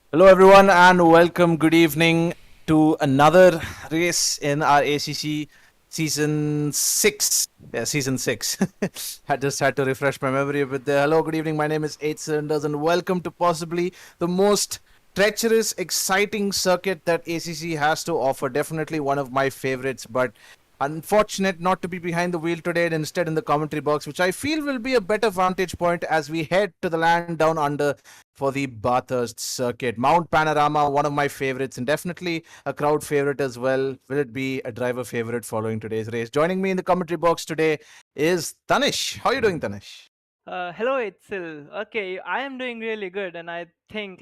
Hello, everyone, and welcome. Good evening to another race in our ACC season six. Yeah, season six. I just had to refresh my memory a bit there. Hello, good evening. My name is Eight Cylinders, and welcome to possibly the most treacherous, exciting circuit that ACC has to offer. Definitely one of my favorites, but unfortunate not to be behind the wheel today and instead in the commentary box, which I feel will be a better vantage point as we head to the land down under for the Bathurst circuit. Mount Panorama, one of my favorites, and definitely a crowd favorite as well. Will it be a driver favorite following today's race? Joining me in the commentary box today is Tanish. How are you doing, Tanish? Hello, Itzel. Okay, I am doing really good, and I think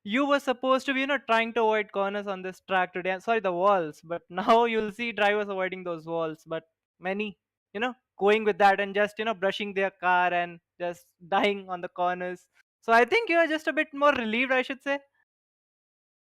you were supposed to be, trying to avoid corners on this track today. Sorry, the walls, but now you'll see drivers avoiding those walls. But many, going with that and just brushing their car and just dying on the corners. So I think you are just a bit more relieved, I should say.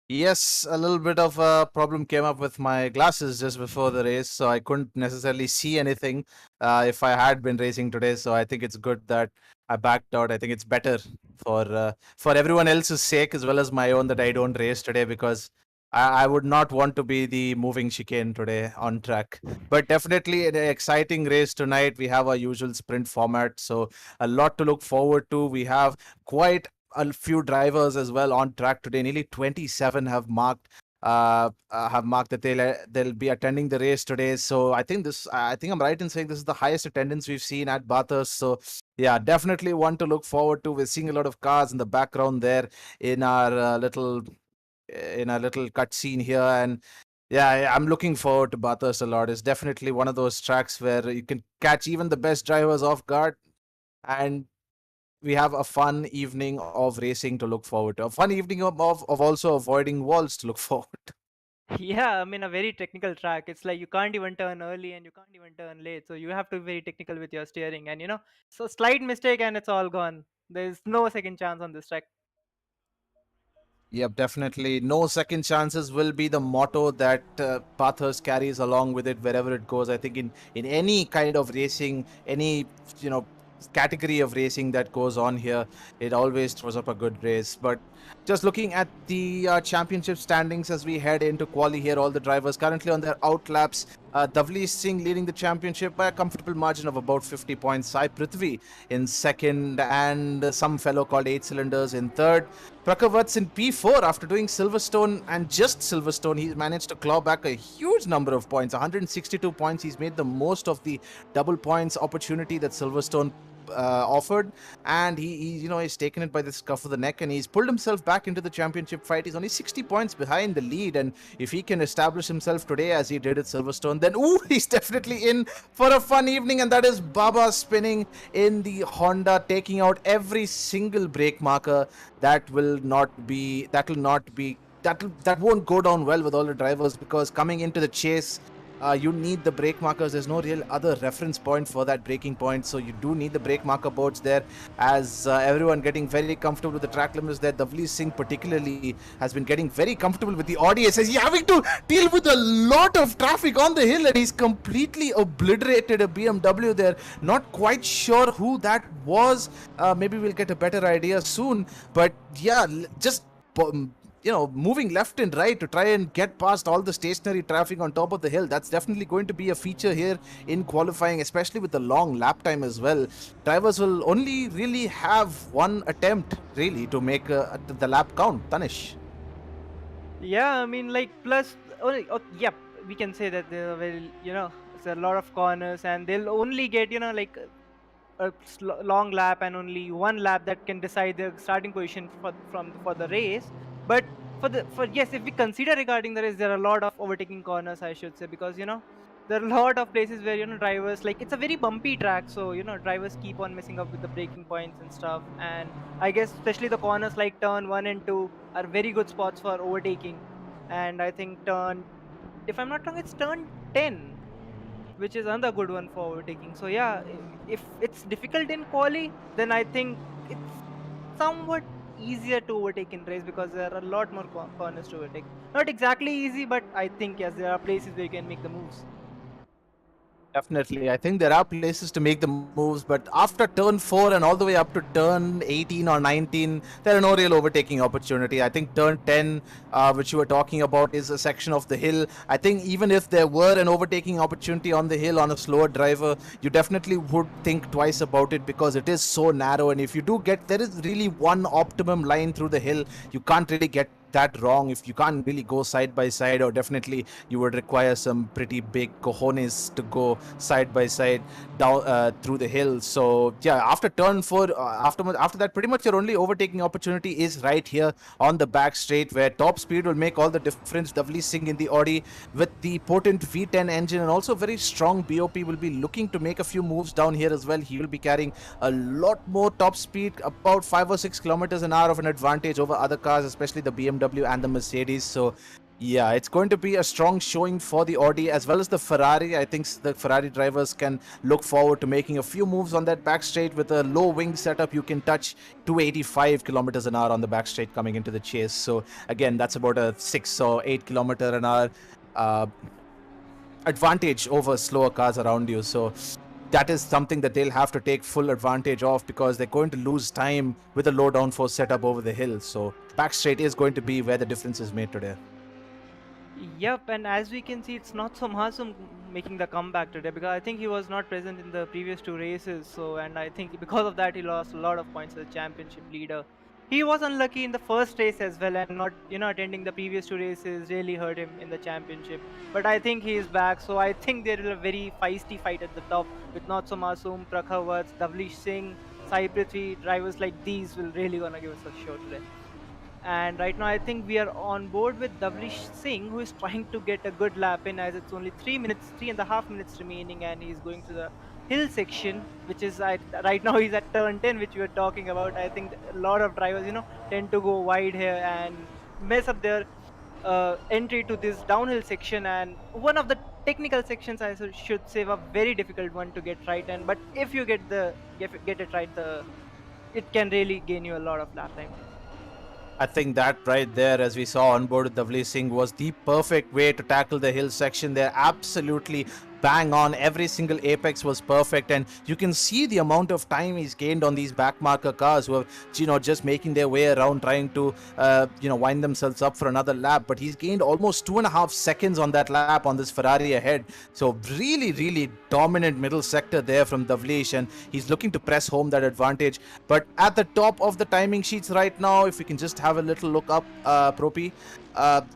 Yes, a little bit of a problem came up with my glasses just before the race, so I couldn't necessarily see anything if I had been racing today. So I think it's good that I backed out. I think it's better for everyone else's sake as well as my own that I don't race today because I would not want to be the moving chicane today on track. But definitely an exciting race tonight. We have our usual sprint format, so a lot to look forward to. We have quite a few drivers as well on track today. Nearly 27 have marked that they'll be attending the race today. So I think I'm right in saying this is the highest attendance we've seen at Bathurst. So yeah, definitely one to look forward to. We're seeing a lot of cars in the background there in our little cutscene here, and yeah, I'm looking forward to Bathurst a lot. It's definitely one of those tracks where you can catch even the best drivers off guard, and we have a fun evening of racing to look forward to. A fun evening of also avoiding walls to look forward to. Yeah, I mean, a very technical track. It's like you can't even turn early and you can't even turn late. So you have to be very technical with your steering. And, so slight mistake and it's all gone. There's no second chance on this track. Yep, definitely. No second chances will be the motto that Bathurst carries along with it wherever it goes. I think in any kind of racing, any you know category of racing that goes on here, it always throws up a good race. But just looking at the championship standings as we head into quali here, all the drivers currently on their out laps. Davli Singh leading the championship by a comfortable margin of about 50 points. Sai Prithvi in second, and some fellow called Eight Cylinders in third. Prakavats in P4 after doing Silverstone and just Silverstone, he managed to claw back a huge number of points, 162 points. He's made the most of the double points opportunity that Silverstone offered, and he's taken it by the scuff of the neck, and he's pulled himself back into the championship fight. He's only 60 points behind the lead, and if he can establish himself today as he did at Silverstone, then he's definitely in for a fun evening. And that is Baba spinning in the Honda, taking out every single brake marker. That won't go down well with all the drivers, because coming into the chase, you need the brake markers. There's no real other reference point for that braking point, so you do need the brake marker boards there. As everyone getting very comfortable with the track limits there, Davli Singh particularly has been getting very comfortable with the ODS as he's having to deal with a lot of traffic on the hill, and he's completely obliterated a BMW there. Not quite sure who that was. Maybe we'll get a better idea soon, but yeah, just moving left and right to try and get past all the stationary traffic on top of the hill. That's definitely going to be a feature here in qualifying, especially with the long lap time as well. Drivers will only really have one attempt really to make the lap count. Tanish. Yeah, I mean, plus, yep, we can say that there are it's a lot of corners and they'll only get, long lap and only one lap that can decide the starting position for the race. But for yes, if we consider regarding the race, there are a lot of overtaking corners, I should say, because there are a lot of places where drivers, like, it's a very bumpy track, so drivers keep on messing up with the braking points and stuff. And I guess especially the corners like turn 1 and 2 are very good spots for overtaking. And I think if I'm not wrong, it's turn 10, which is another good one for overtaking. So yeah, if it's difficult in quali, then I think it's somewhat easier to overtake in race, because there are a lot more corners to overtake. Not exactly easy, but I think yes, there are places where you can make the moves. Definitely. I think there are places to make the moves, but after turn 4 and all the way up to turn 18 or 19, there are no real overtaking opportunity. I think turn 10, which you were talking about, is a section of the hill. I think even if there were an overtaking opportunity on the hill on a slower driver, you definitely would think twice about it because it is so narrow. And if you do get, there is really one optimum line through the hill. You can't really get that wrong. If you can't really go side by side, or definitely you would require some pretty big cojones to go side by side down through the hill. So yeah, after turn 4, after that, pretty much your only overtaking opportunity is right here on the back straight, where top speed will make all the difference. Davli Singh in the Audi with the potent V10 engine and also very strong BOP will be looking to make a few moves down here as well. He will be carrying a lot more top speed, about 5 or 6 kilometers an hour of an advantage over other cars, especially the BMW and the Mercedes. So yeah, it's going to be a strong showing for the Audi as well as the Ferrari. I think the Ferrari drivers can look forward to making a few moves on that back straight. With a low wing setup, you can touch 285 kilometers an hour on the back straight coming into the chase. So again, that's about a 6 or 8 kilometer an hour uh, advantage over slower cars around you. So that is something that they'll have to take full advantage of, because they're going to lose time with a low downforce setup over the hill. So back straight is going to be where the difference is made today. Yep, and as we can see, it's not so Masum making the comeback today, because I think he was not present in the previous two races. So, and I think because of that, he lost a lot of points as the championship leader. He was unlucky in the first race as well, and not attending the previous two races really hurt him in the championship. But I think he is back, so I think there is a very feisty fight at the top with Not So Masoom, Prakhar Vats, Davlish Singh, Sai Prithvi. Drivers like these will really gonna give us a show today. And right now, I think we are on board with Davlish Singh, who is trying to get a good lap in, as it's only 3 minutes, 3.5 minutes remaining, and he's going to the hill section, which is right now he's at turn 10, which we were talking about. I think a lot of drivers, tend to go wide here and mess up their entry to this downhill section. And one of the technical sections, I should say, a very difficult one to get right. And but if you get it right, it can really gain you a lot of lap time. I think that right there, as we saw on board with Davli Singh, was the perfect way to tackle the hill section there. Absolutely bang on. Every single apex was perfect, and you can see the amount of time he's gained on these backmarker cars who are, just making their way around, trying to, wind themselves up for another lap. But he's gained almost 2.5 seconds on that lap on this Ferrari ahead. So really, really dominant middle sector there from Davlish, and he's looking to press home that advantage. But at the top of the timing sheets right now, if we can just have a little look up, Propi.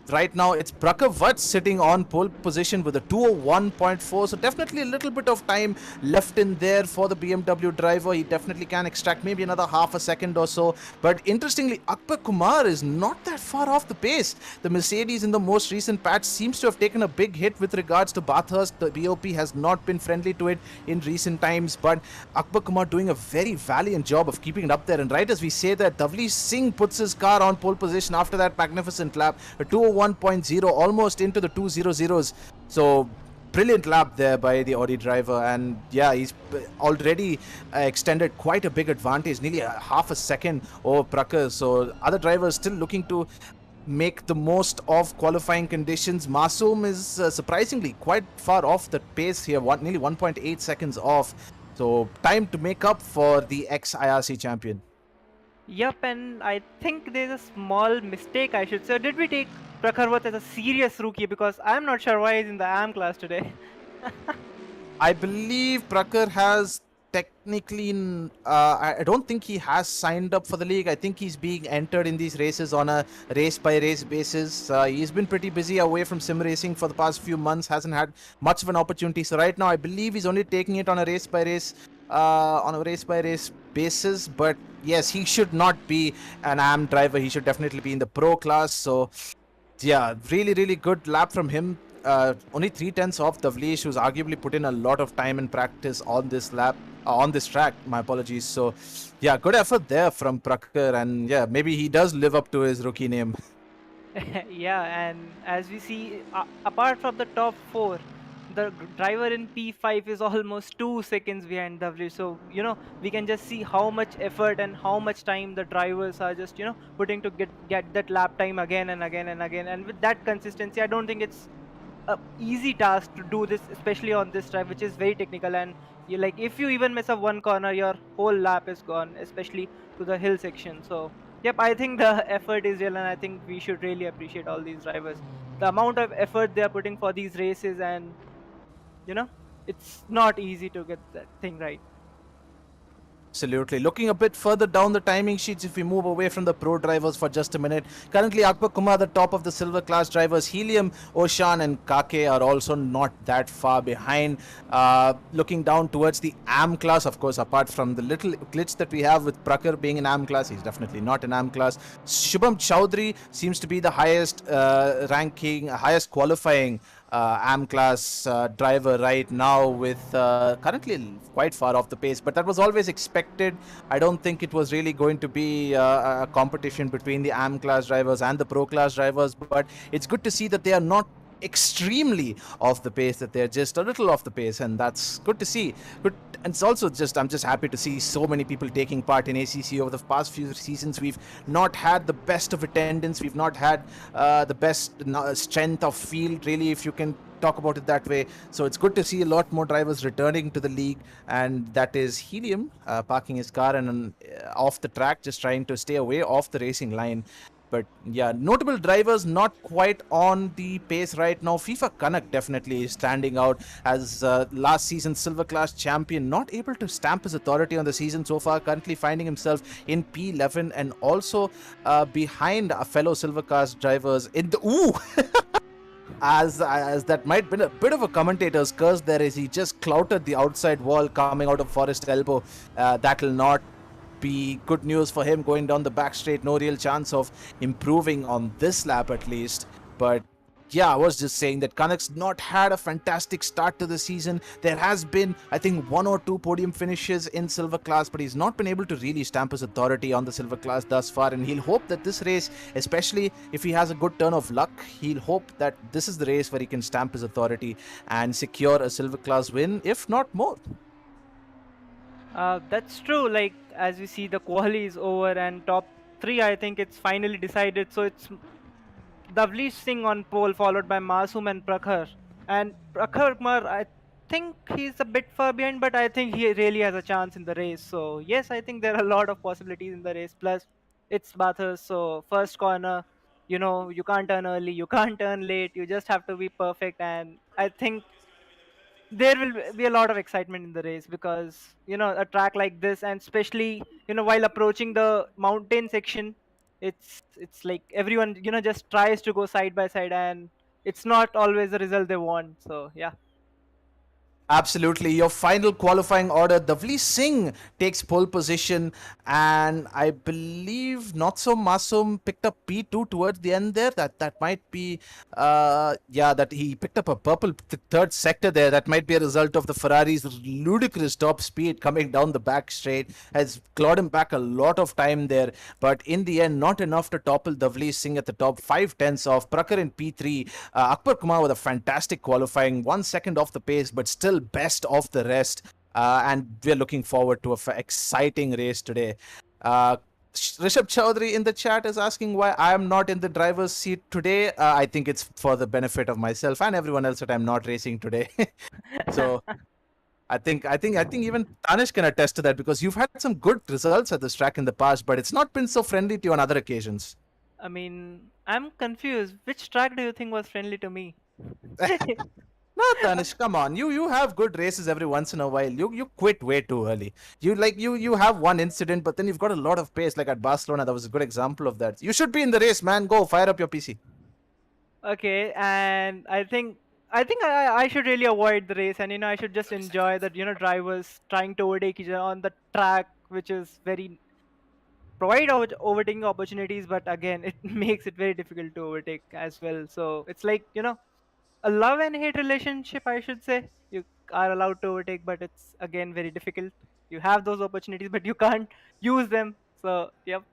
Right now, it's Prakhar Vats sitting on pole position with a 201.4. So definitely a little bit of time left in there for the BMW driver. He definitely can extract maybe another half a second or so. But interestingly, Akbar Kumar is not that far off the pace. The Mercedes in the most recent patch seems to have taken a big hit with regards to Bathurst. The BOP has not been friendly to it in recent times. But Akbar Kumar doing a very valiant job of keeping it up there. And right as we say that, Davli Singh puts his car on pole position after that magnificent lap. A 201.0, almost into the 200s. So brilliant lap there by the Audi driver, and yeah, he's already extended quite a big advantage, nearly a half a second over Prakhar. So other drivers still looking to make the most of qualifying conditions. Masoom is surprisingly quite far off the pace here, nearly 1.8 seconds off. So time to make up for the ex-IRC champion. Yep, and I think there's a small mistake, I should say. Did we take Prakharvat as a serious rookie? Because I'm not sure why he's in the AM class today. I believe Prakhar has technically, I don't think he has signed up for the league. I think he's being entered in these races on a race by race basis. He's been pretty busy away from sim racing for the past few months, hasn't had much of an opportunity. So right now, I believe he's only taking it on a race by race, basis. But yes, he should not be an AM driver. He should definitely be in the pro class. So yeah, really, really good lap from him. Only 3/10 off Davlish, who's arguably put in a lot of time and practice on this lap, on this track. My apologies. So, yeah, good effort there from Prakhar, and yeah, maybe he does live up to his rookie name. Yeah, and as we see, apart from the top four, the driver in P5 is almost 2 seconds behind W. So, we can just see how much effort and how much time the drivers are just, putting to get that lap time again and again and again. And with that consistency, I don't think it's a easy task to do this, especially on this track, which is very technical. And you like, if you even mess up one corner, your whole lap is gone, especially to the hill section. So yep, I think the effort is real, and I think we should really appreciate all these drivers. The amount of effort they are putting for these races, and you know, it's not easy to get that thing right. Absolutely. Looking a bit further down the timing sheets, if we move away from the pro drivers for just a minute, currently Akbar Kumar, the top of the silver class drivers, Helium, Oshan, and Kake are also not that far behind. Looking down towards the AM class, of course, apart from the little glitch that we have with Prakar being an AM class, he's definitely not an AM class. Shubham Chowdhury seems to be the highest ranking, highest qualifying AM class driver right now, with currently quite far off the pace, but that was always expected. I don't think it was really going to be a competition between the AM class drivers and the pro class drivers, but it's good to see that they are not extremely off the pace, that they're just a little off the pace, and that's good to see. Good. And it's also just, I'm just happy to see so many people taking part in ACC over the past few seasons. We've not had the best of attendance, we've not had the best strength of field, really, if you can talk about it that way. So it's good to see a lot more drivers returning to the league, and that is Helium parking his car and off the track, just trying to stay away off the racing line. But yeah, notable drivers not quite on the pace right now. FIFA Kanak definitely is standing out as last season's silver class champion, not able to stamp his authority on the season so far, currently finding himself in P11 and also behind fellow silver class drivers in the... Ooh! As that might be a bit of a commentator's curse there, as he just clouted the outside wall coming out of Forest Elbow. That'll not be good news for him going down the back straight. No real chance of improving on this lap at least. But yeah, I was just saying that Canucks not had a fantastic start to the season. There has been, I think, 1 or 2 podium finishes in silver class, but he's not been able to really stamp his authority on the silver class thus far, and he'll hope that this race, especially if he has a good turn of luck, he'll hope that this is the race where he can stamp his authority and secure a silver class win, if not more. That's true. Like, as we see, the quali is over, and top 3, I think it's finally decided. So it's Davlish Singh on pole, followed by Masoom and Prakhar. And Prakhar Kumar, I think he's a bit far behind, but I think he really has a chance in the race. So yes, I think there are a lot of possibilities in the race. Plus, it's Bathurst, so first corner, you can't turn early, you can't turn late, you just have to be perfect. And I think there will be a lot of excitement in the race, because a track like this, and especially while approaching the mountain section, it's like everyone just tries to go side by side, and it's not always the result they want. So yeah. Absolutely. Your final qualifying order, Davli Singh takes pole position, and I believe not so Masoom picked up P2 towards the end there. That might be, that he picked up a purple third sector there. That might be a result of the Ferrari's ludicrous top speed coming down the back straight, has clawed him back a lot of time there. But in the end, not enough to topple Davli Singh at the top. 5/10 off. Prakar in P3. Akbar Kumar with a fantastic qualifying, 1 second off the pace, but still best of the rest, and we're looking forward to an exciting race today. Rishabh Chaudhary in the chat is asking why I am not in the driver's seat today. I think it's for the benefit of myself and everyone else that I'm not racing today. So I think even Tanish can attest to that, because you've had some good results at this track in the past, but it's not been so friendly to you on other occasions. I mean, I'm confused. Which track do you think was friendly to me? No, Tanish, come on. You have good races every once in a while. You quit way too early. You have one incident, but then you've got a lot of pace, like at Barcelona. That was a good example of that. You should be in the race, man. Go fire up your PC. Okay, and I should really avoid the race, and I should just enjoy that drivers trying to overtake each other on the track, which is very provide overtaking opportunities, but again it makes it very difficult to overtake as well. So it's like a love and hate relationship, I should say. You are allowed to overtake, but it's again very difficult. You have those opportunities, but you can't use them. So yep.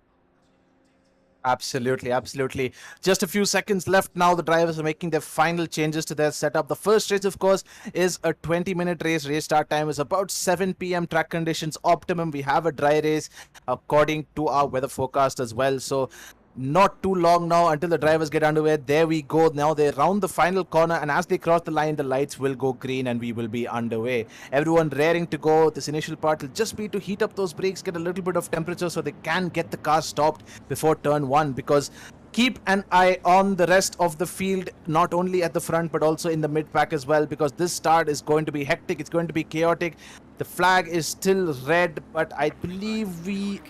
Absolutely, absolutely. Just a few seconds left now. The drivers are making their final changes to their setup. The first race, of course, is a 20-minute race. Race start time is about 7 p.m. Track conditions optimum. We have a dry race according to our weather forecast as well. So Not too long now until the drivers get underway. There we go. Now they round the final corner, and as they cross the line, the lights will go green and we will be underway. Everyone raring to go. This initial part will just be to heat up those brakes, get a little bit of temperature so they can get the car stopped before turn 1, because keep an eye on the rest of the field, not only at the front but also in the mid pack as well, because this start is going to be hectic. It's going to be chaotic. The flag is still red, but I believe we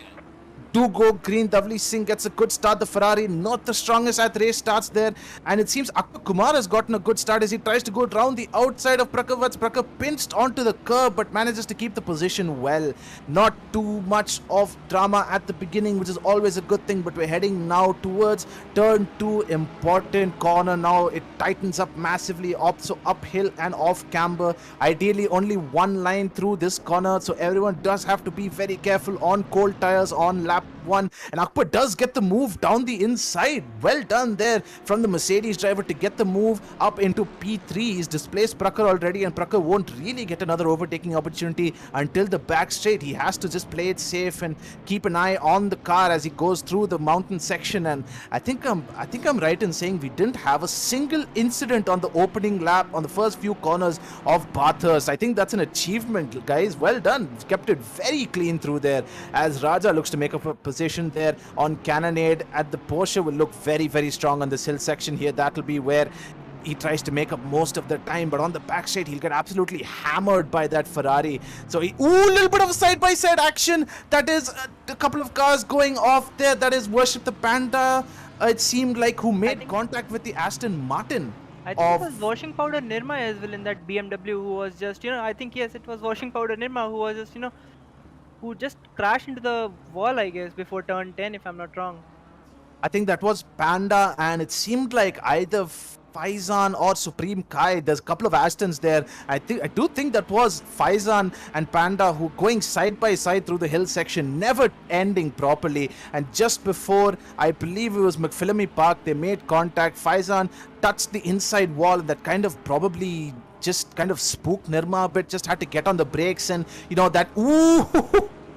do go green. Davli Singh gets a good start. The Ferrari, not the strongest at race starts there. And it seems Akbar Kumar has gotten a good start as he tries to go round the outside of Prakavats. Prakar pinched onto the curb but manages to keep the position well. Not too much of drama at the beginning, which is always a good thing. But we're heading now towards turn 2, important corner now. It tightens up massively, so uphill and off camber. Ideally, only one line through this corner. So everyone does have to be very careful on cold tires on lap 1, and Akbar does get the move down the inside. Well done there from the Mercedes driver to get the move up into P3. He's displaced Prakar already, and Prakar won't really get another overtaking opportunity until the back straight. He has to just play it safe and keep an eye on the car as he goes through the mountain section. And I think I'm right in saying we didn't have a single incident on the opening lap on the first few corners of Bathurst. I think that's an achievement, guys. Well done. Kept it very clean through there as Raja looks to make up a position there on Cannonade at the Porsche. Will look very, very strong on this hill section here. That'll be where he tries to make up most of the time, but on the back straight he'll get absolutely hammered by that Ferrari. So a little bit of side-by-side action. That is a couple of cars going off there. That is Worship the Panda, it seemed like, who made contact with the Aston Martin. I think it was washing powder Nirma as well in that BMW, who was just, I think, yes, it was washing powder Nirma who was just, who just crashed into the wall, I guess, before turn 10, if I'm not wrong. I think that was Panda, and it seemed like either Faizan or Supreme Kai. There's a couple of Astons there. I do think that was Faizan and Panda who going side by side through the hill section, never ending properly. And just before, I believe it was McPhillamy Park, they made contact. Faizan touched the inside wall, and that kind of probably just kind of spooked Nirma a bit. Just had to get on the brakes, and that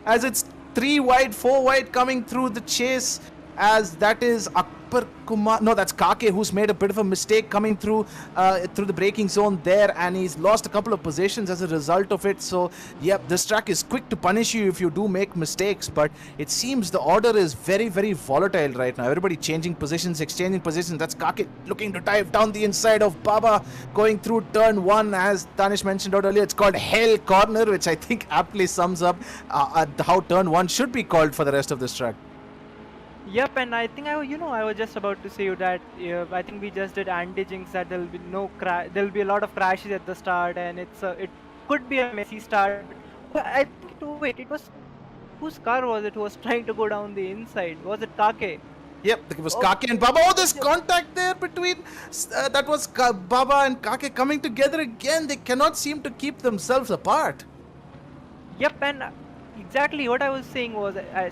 as it's 3 wide, 4 wide coming through the chase, as that is Akbar Kumar. No, that's Kake who's made a bit of a mistake coming through the braking zone there, and he's lost a couple of positions as a result of it. So, yep, this track is quick to punish you if you do make mistakes, but it seems the order is very, very volatile right now. Everybody changing positions, exchanging positions. That's Kake looking to dive down the inside of Baba, going through turn 1, as Danish mentioned out earlier. It's called Hell Corner, which I think aptly sums up how turn 1 should be called for the rest of this track. Yep, and I think I was just about to say you that I think we just did anti-jinx that there'll be there'll be a lot of crashes at the start, and it could be a messy start. But I think it was, whose car was it who was trying to go down the inside? Was it Kake? Yep, it was Kake and Baba. Oh, there's contact there between that was Baba and Kake coming together again. They cannot seem to keep themselves apart. Yep, and exactly what I was saying was, I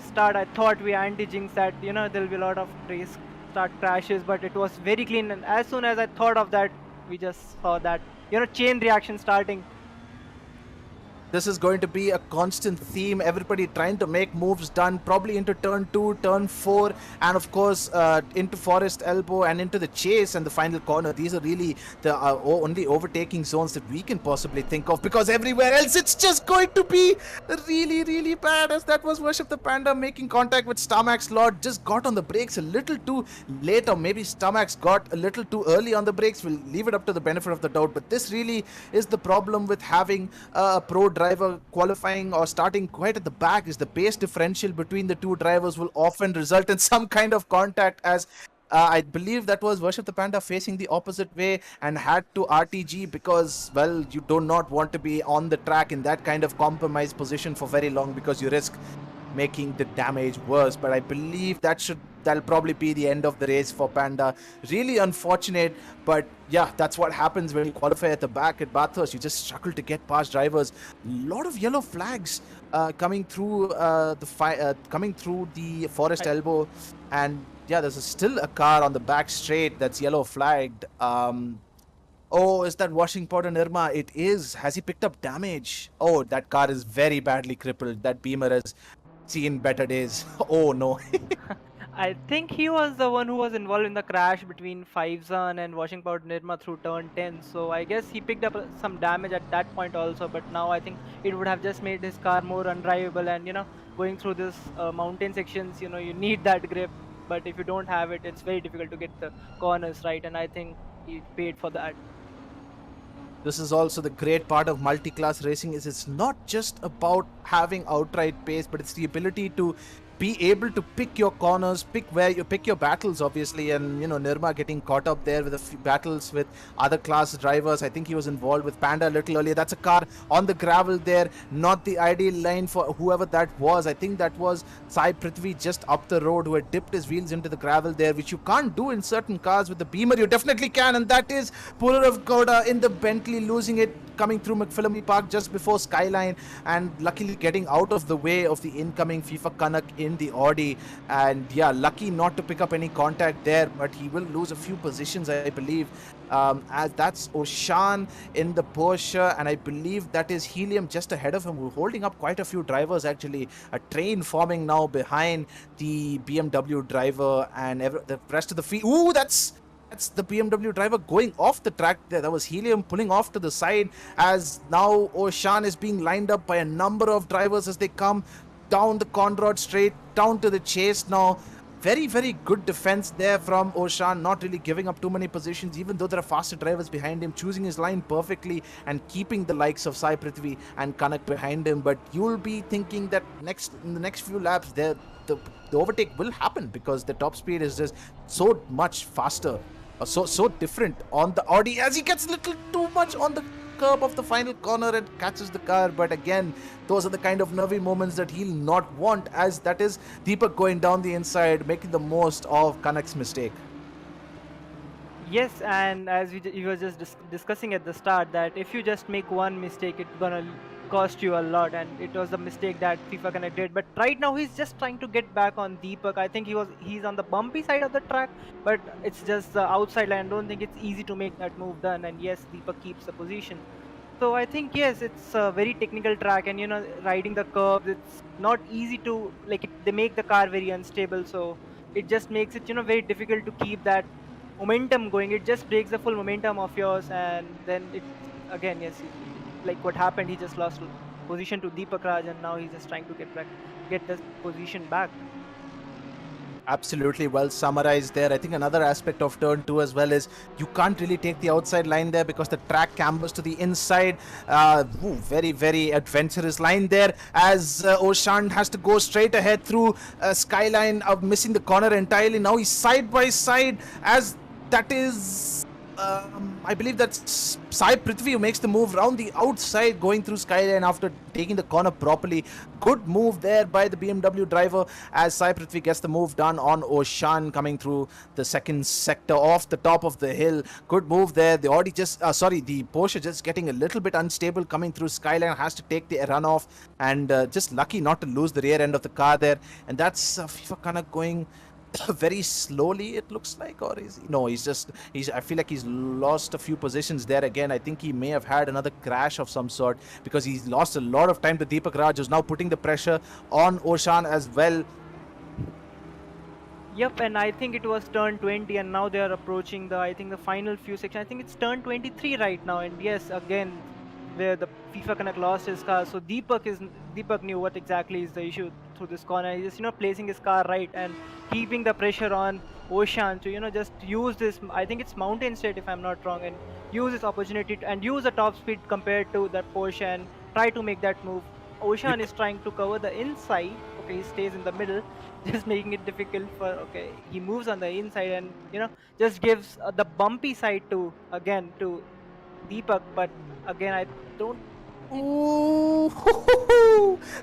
thought we anti-jinx that, there'll be a lot of race start crashes, but it was very clean. And as soon as I thought of that, we just saw that, chain reaction starting. This is going to be a constant theme. Everybody trying to make moves done, probably into turn 2, turn 4, and of course into Forest Elbow and into the chase and the final corner. These are really the only overtaking zones that we can possibly think of, because everywhere else it's just going to be really, really bad. As that was Worship the Panda making contact with Starmax Lord. Just got on the brakes a little too late, or maybe Starmax got a little too early on the brakes. We'll leave it up to the benefit of the doubt, but this really is the problem with having a pro driver qualifying or starting quite at the back, is the pace differential between the two drivers will often result in some kind of contact, as I believe that was Worship the Panda facing the opposite way and had to RTG because, well, you do not want to be on the track in that kind of compromised position for very long, because you risk making the damage worse. But I believe that'll probably be the end of the race for Panda. Really unfortunate, but yeah, that's what happens when you qualify at the back at Bathurst. You just struggle to get past drivers. A lot of yellow flags coming through the Forest Elbow, and yeah, there's still a car on the back straight that's yellow flagged. Oh, is that washing powder Nirma? It is. Has he picked up damage? Oh, that car is very badly crippled. That Beamer has seen better days. Oh no. I think he was the one who was involved in the crash between Fivezan and washing powder Nirma through turn 10. So I guess he picked up some damage at that point also. But now I think it would have just made his car more undrivable. And going through this mountain sections, you need that grip. But if you don't have it, it's very difficult to get the corners right. And I think he paid for that. This is also the great part of multi-class racing is it's not just about having outright pace, but it's the ability to be able to pick your corners, pick where you pick your battles, obviously. And Nirma getting caught up there with a few battles with other class drivers. I think he was involved with Panda a little earlier. That's a car on the gravel there, not the ideal line for whoever that was. I think that was Sai Prithvi just up the road who had dipped his wheels into the gravel there, which you can't do in certain cars. With the Beamer you definitely can, and that is Purav Gowda in the Bentley losing it, coming through McPhillamy Park just before Skyline, and luckily getting out of the way of the incoming FIFA Kanak in the Audi. And yeah, lucky not to pick up any contact there, but he will lose a few positions, I believe. As that's Oshan in the Porsche, and I believe that is Helium just ahead of him, holding up quite a few drivers actually. A train forming now behind the BMW driver and the rest of the field. Ooh, that's the BMW driver going off the track there. That was Helium pulling off to the side, as now Oshan is being lined up by a number of drivers as they come down the Conrad straight, down to the chase now. Very, very good defense there from Oshan, not really giving up too many positions, even though there are faster drivers behind him, choosing his line perfectly and keeping the likes of Sai Prithvi and Kanak behind him. But you'll be thinking that in the next few laps, the overtake will happen because the top speed is just so much faster, so different on the Audi, as he gets a little too much on the curb of the final corner and catches the car. But again, those are the kind of nervy moments that he'll not want, as that is Deepak going down the inside, making the most of Kanak's mistake. Yes, and as we were just discussing at the start, that if you just make one mistake, it's gonna cost you a lot, and it was the mistake that FIFA Connect did. But right now he's just trying to get back on Deepak. I think he's on the bumpy side of the track, but it's just the outside line. I don't think it's easy to make that move done. And yes, Deepak keeps the position. So I think yes, it's a very technical track, and riding the curbs, it's not easy to they make the car very unstable. So it just makes it very difficult to keep that momentum going. It just breaks the full momentum of yours, and then it again, yes, like what happened, he just lost position to Deepakraj, and now he's just trying to get the position back. Absolutely well summarized there. I think another aspect of turn 2 as well is you can't really take the outside line there because the track cambers to the inside. Very, very adventurous line there, as Oshan has to go straight ahead through Skyline, missing the corner entirely. Now he's side by side, as that is I believe that's Sai Prithvi who makes the move round the outside, going through Skyline after taking the corner properly. Good move there by the BMW driver, as Sai Prithvi gets the move done on Oshan coming through the second sector off the top of the hill. Good move there. The Audi the Porsche just getting a little bit unstable coming through Skyline, has to take the runoff, and just lucky not to lose the rear end of the car there. And that's FIFA kind of going very slowly, it looks like. Or is he? No, I feel like he's lost a few positions there again. I think he may have had another crash of some sort, because he's lost a lot of time to Deepakraj, who's now putting the pressure on Oshan as well. Yep, and I think it was turn 20, and now they are approaching the final few sections. I think it's turn 23 right now, and yes, again, where the FIFA Connect lost his car. So Deepak knew what exactly is the issue through this corner. He's just placing his car right and keeping the pressure on Oshan to just use this. I think it's mountain state if I'm not wrong, and use this opportunity and use the top speed compared to that Porsche and try to make that move. Oshan is trying to cover the inside. Okay, he stays in the middle, just making it difficult for. Okay, he moves on the inside and just gives the bumpy side to Deepak, but again, I don't. Ooh,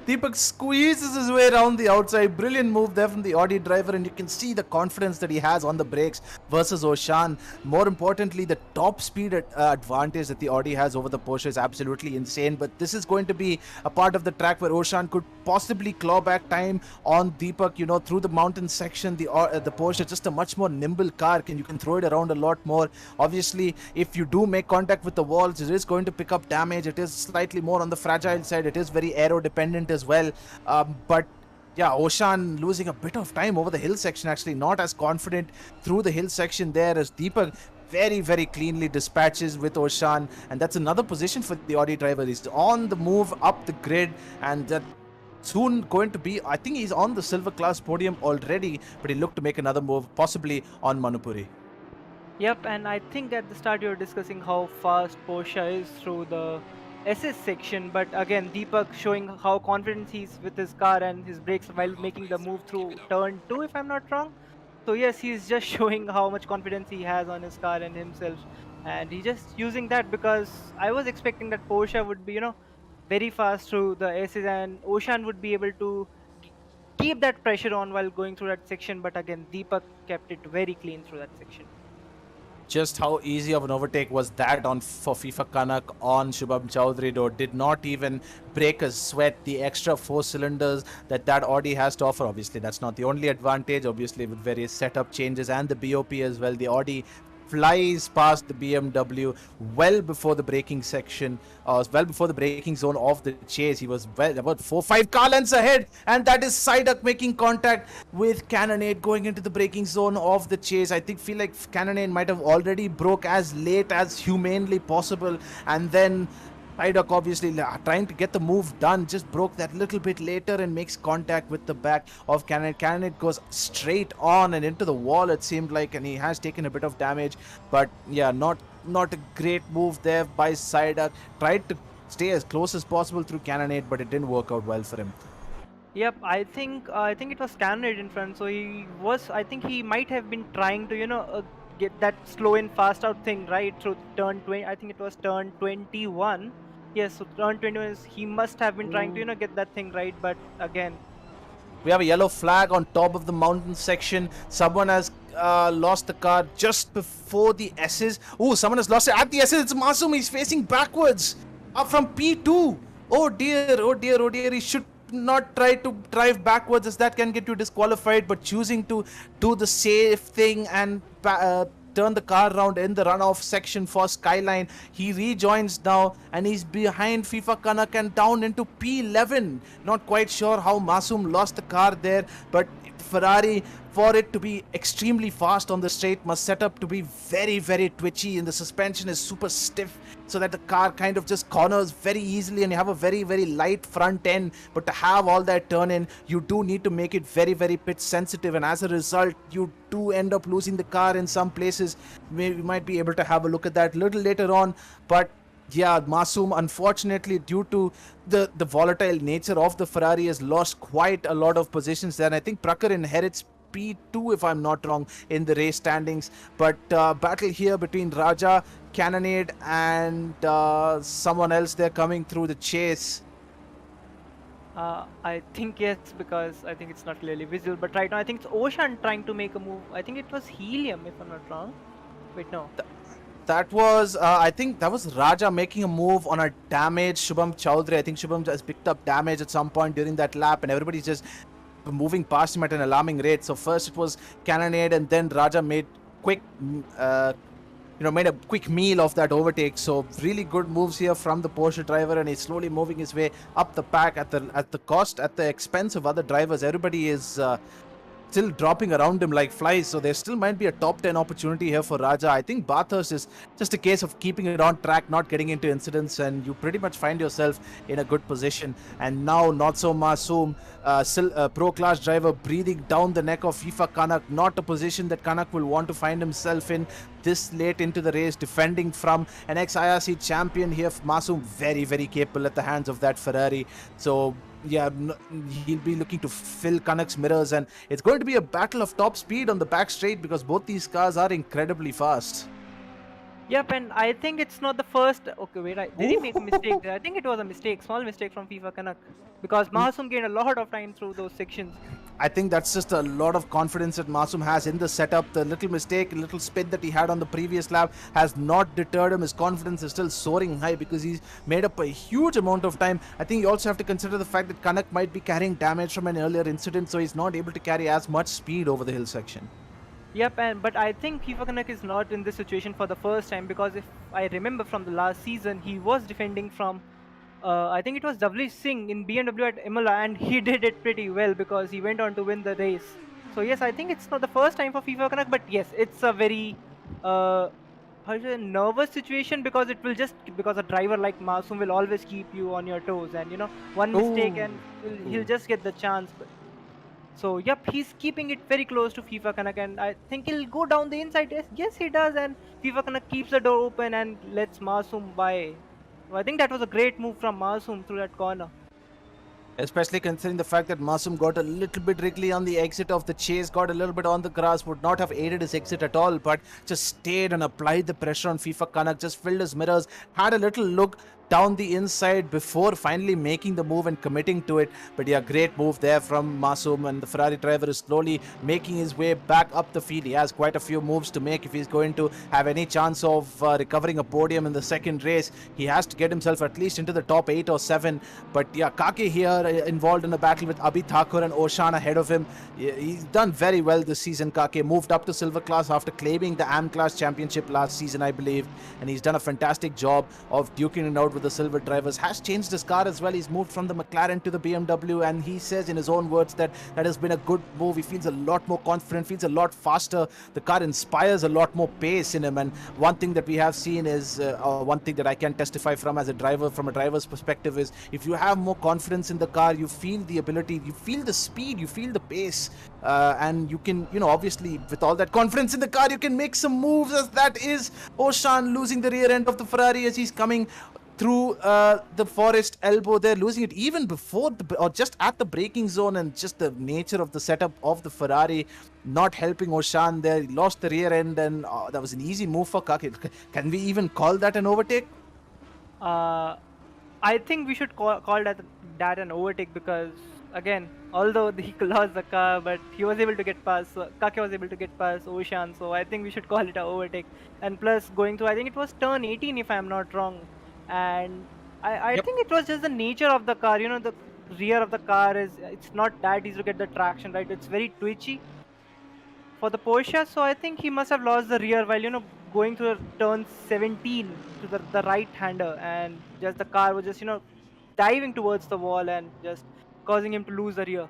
Deepak squeezes his way around the outside. Brilliant move there from the Audi driver, and you can see the confidence that he has on the brakes versus Oshan. More importantly, the top speed advantage that the Audi has over the Porsche is absolutely insane. But this is going to be a part of the track where Oshan could possibly claw back time on Deepak. Through the mountain section, the Porsche is just a much more nimble car, and you can throw it around a lot more. Obviously, if you do make contact with the walls, it is going to pick up damage. It is slightly more on the fragile side. It is very aero dependent as well, but Yeah, Oshan losing a bit of time over the hill section, actually not as confident through the hill section there as Deepak very, very cleanly dispatches with Oshan. And that's another position for the Audi driver. He's on the move up the grid, and that soon going to be, I think he's on the silver class podium already, but he looked to make another move, possibly on Manupuri. Yep, and I think at the start you were discussing how fast Porsche is through the SS section, but again, Deepak showing how confident he's with his car and his brakes while making the move through turn 2, if I'm not wrong. So yes, he's just showing how much confidence he has on his car and himself, and he's just using that because I was expecting that Porsche would be, very fast through the SS and Ocean would be able to keep that pressure on while going through that section, but again, Deepak kept it very clean through that section. Just how easy of an overtake was that on for FIFA Kanak on Shubham Chaudhary, though. Did not even break a sweat. The extra 4 cylinders that Audi has to offer. Obviously, that's not the only advantage. Obviously, with various setup changes and the BOP as well, the Audi flies past the BMW well before the braking section, well before the braking zone of the chase. He was well about 4-5 car lengths ahead, and that is Sidak making contact with Cannonade going into the braking zone of the chase. I feel like Cannonade might have already broke as late as humanly possible, and then Psyduck obviously trying to get the move done, just broke that little bit later and makes contact with the back of Cannonade. Cannonade goes straight on and into the wall, it seemed like, and he has taken a bit of damage. But yeah, not a great move there by Psyduck. Tried to stay as close as possible through Cannonade, but it didn't work out well for him. Yep, I think it was Cannonade in front. So I think he might have been trying to get that slow in fast out thing right through turn 20. I think it was turn 21. Yes, so turn 21 is he must have been trying to get that thing right. But again, we have a yellow flag on top of the mountain section. Someone has lost the car just before the S's. Oh, someone has lost it at the S's. It's Masoom. He's facing backwards up from P2. Oh dear, oh dear, oh dear. He should not try to drive backwards, as that can get you disqualified, but choosing to do the safe thing and turn the car around in the runoff section for Skyline. He rejoins now, and he's behind FIFA Kanak and down into P11. Not quite sure how Masoom lost the car there, but Ferrari, for it to be extremely fast on the straight, must set up to be very, very twitchy, and the suspension is super stiff so that the car kind of just corners very easily, and you have a very, very light front end. But to have all that turn in, you do need to make it very, very pitch sensitive, and as a result, you do end up losing the car in some places. We might be able to have a look at that a little later on, but yeah, Masoom, unfortunately, due to the volatile nature of the Ferrari, has lost quite a lot of positions there. And I think Prakhar inherits P2, if I'm not wrong, in the race standings. But battle here between Raja, Cannonade, and someone else there coming through the chase. I think yes, because I think it's not clearly visible. But right now, I think it's Ocean trying to make a move. I think it was Helium, if I'm not wrong. Wait, no. That was, I think that was Raja making a move on a damaged Shubham Chaudhary. I think Shubham has picked up damage at some point during that lap, and everybody's just moving past him at an alarming rate. So first it was Cannonade, and then Raja made quick, made a quick meal of that overtake. So really good moves here from the Porsche driver, and he's slowly moving his way up the pack at the expense of other drivers. Everybody is still dropping around him like flies, so there still might be a top 10 opportunity here for Raja. I think Bathurst is just a case of keeping it on track, not getting into incidents, and you pretty much find yourself in a good position. And now not so Masoom, pro class driver, breathing down the neck of FIFA Kanak, not a position that Kanak will want to find himself in this late into the race, defending from an ex-IRC champion here. Masoom very, very capable at the hands of that Ferrari. So yeah, he'll be looking to fill Kanak's mirrors, and it's going to be a battle of top speed on the back straight because both these cars are incredibly fast. Yep, and I think it's not the first. Okay, wait, did he make a mistake there? I think it was a mistake, small mistake from FIFA Kanak, because Masoom gained a lot of time through those sections. I think that's just a lot of confidence that Masoom has in the setup. The little mistake, little spin that he had on the previous lap has not deterred him. His confidence is still soaring high because he's made up a huge amount of time. I think you also have to consider the fact that Kanak might be carrying damage from an earlier incident, so he's not able to carry as much speed over the hill section. Yep, but I think FIFA Kanak is not in this situation for the first time, because if I remember from the last season, he was defending from I think it was W Singh in BMW at Imola, and he did it pretty well because he went on to win the race. So yes, I think it's not the first time for FIFA Connect, but yes, it's a very uh, how is it, nervous situation because it will just because a driver like Masoom will always keep you on your toes, and one mistake Oh. and he'll just get the chance. But so yep, he's keeping it very close to FIFA Connect, and I think he'll go down the inside. Yes, he does, and FIFA Connect keeps the door open and lets Masoom by. So I think that was a great move from Masoom through that corner. Especially considering the fact that Masum got a little bit wriggly on the exit of the chase, got a little bit on the grass, would not have aided his exit at all, but just stayed and applied the pressure on FIFA Kanak, just filled his mirrors, had a little look down the inside before finally making the move and committing to it. But yeah, great move there from Masum, and the Ferrari driver is slowly making his way back up the field. He has quite a few moves to make if he's going to have any chance of recovering a podium in the second race. He has to get himself at least into the top 8 or 7. But yeah, Kake here involved in a battle with Abhi Thakur and Oshan ahead of him. He's done very well this season. Kake moved up to silver class after claiming the AM class championship last season, I believe, and he's done a fantastic job of duking it out with the silver drivers. Has changed his car as well. He's moved from the McLaren to the BMW, and he says in his own words that that has been a good move. He feels a lot more confident, feels a lot faster. The car inspires a lot more pace in him, and one thing that we have seen is one thing that I can testify from as a driver, from a driver's perspective, is if you have more confidence in the car, you feel the ability, you feel the speed, you feel the pace, and you can, obviously with all that confidence in the car, you can make some moves. As that is Oshan losing the rear end of the Ferrari as he's coming through the forest elbow there, losing it even before or just at the braking zone, and just the nature of the setup of the Ferrari not helping Oshan there. He lost the rear end, and that was an easy move for Kake. Can we even call that an overtake? Uh, I think we should call that an overtake because again, although he lost the car, but he was able to get past. Kake was able to get past Oshan, so I think we should call it an overtake. And plus, going through, I think it was turn 18 if I'm not wrong, and I Yep. think it was just the nature of the car. The rear of the car it's not that easy to get the traction right. It's very twitchy for the Porsche, so I think he must have lost the rear while going through turn 17 to the right hander, and just the car was just diving towards the wall and just causing him to lose the rear.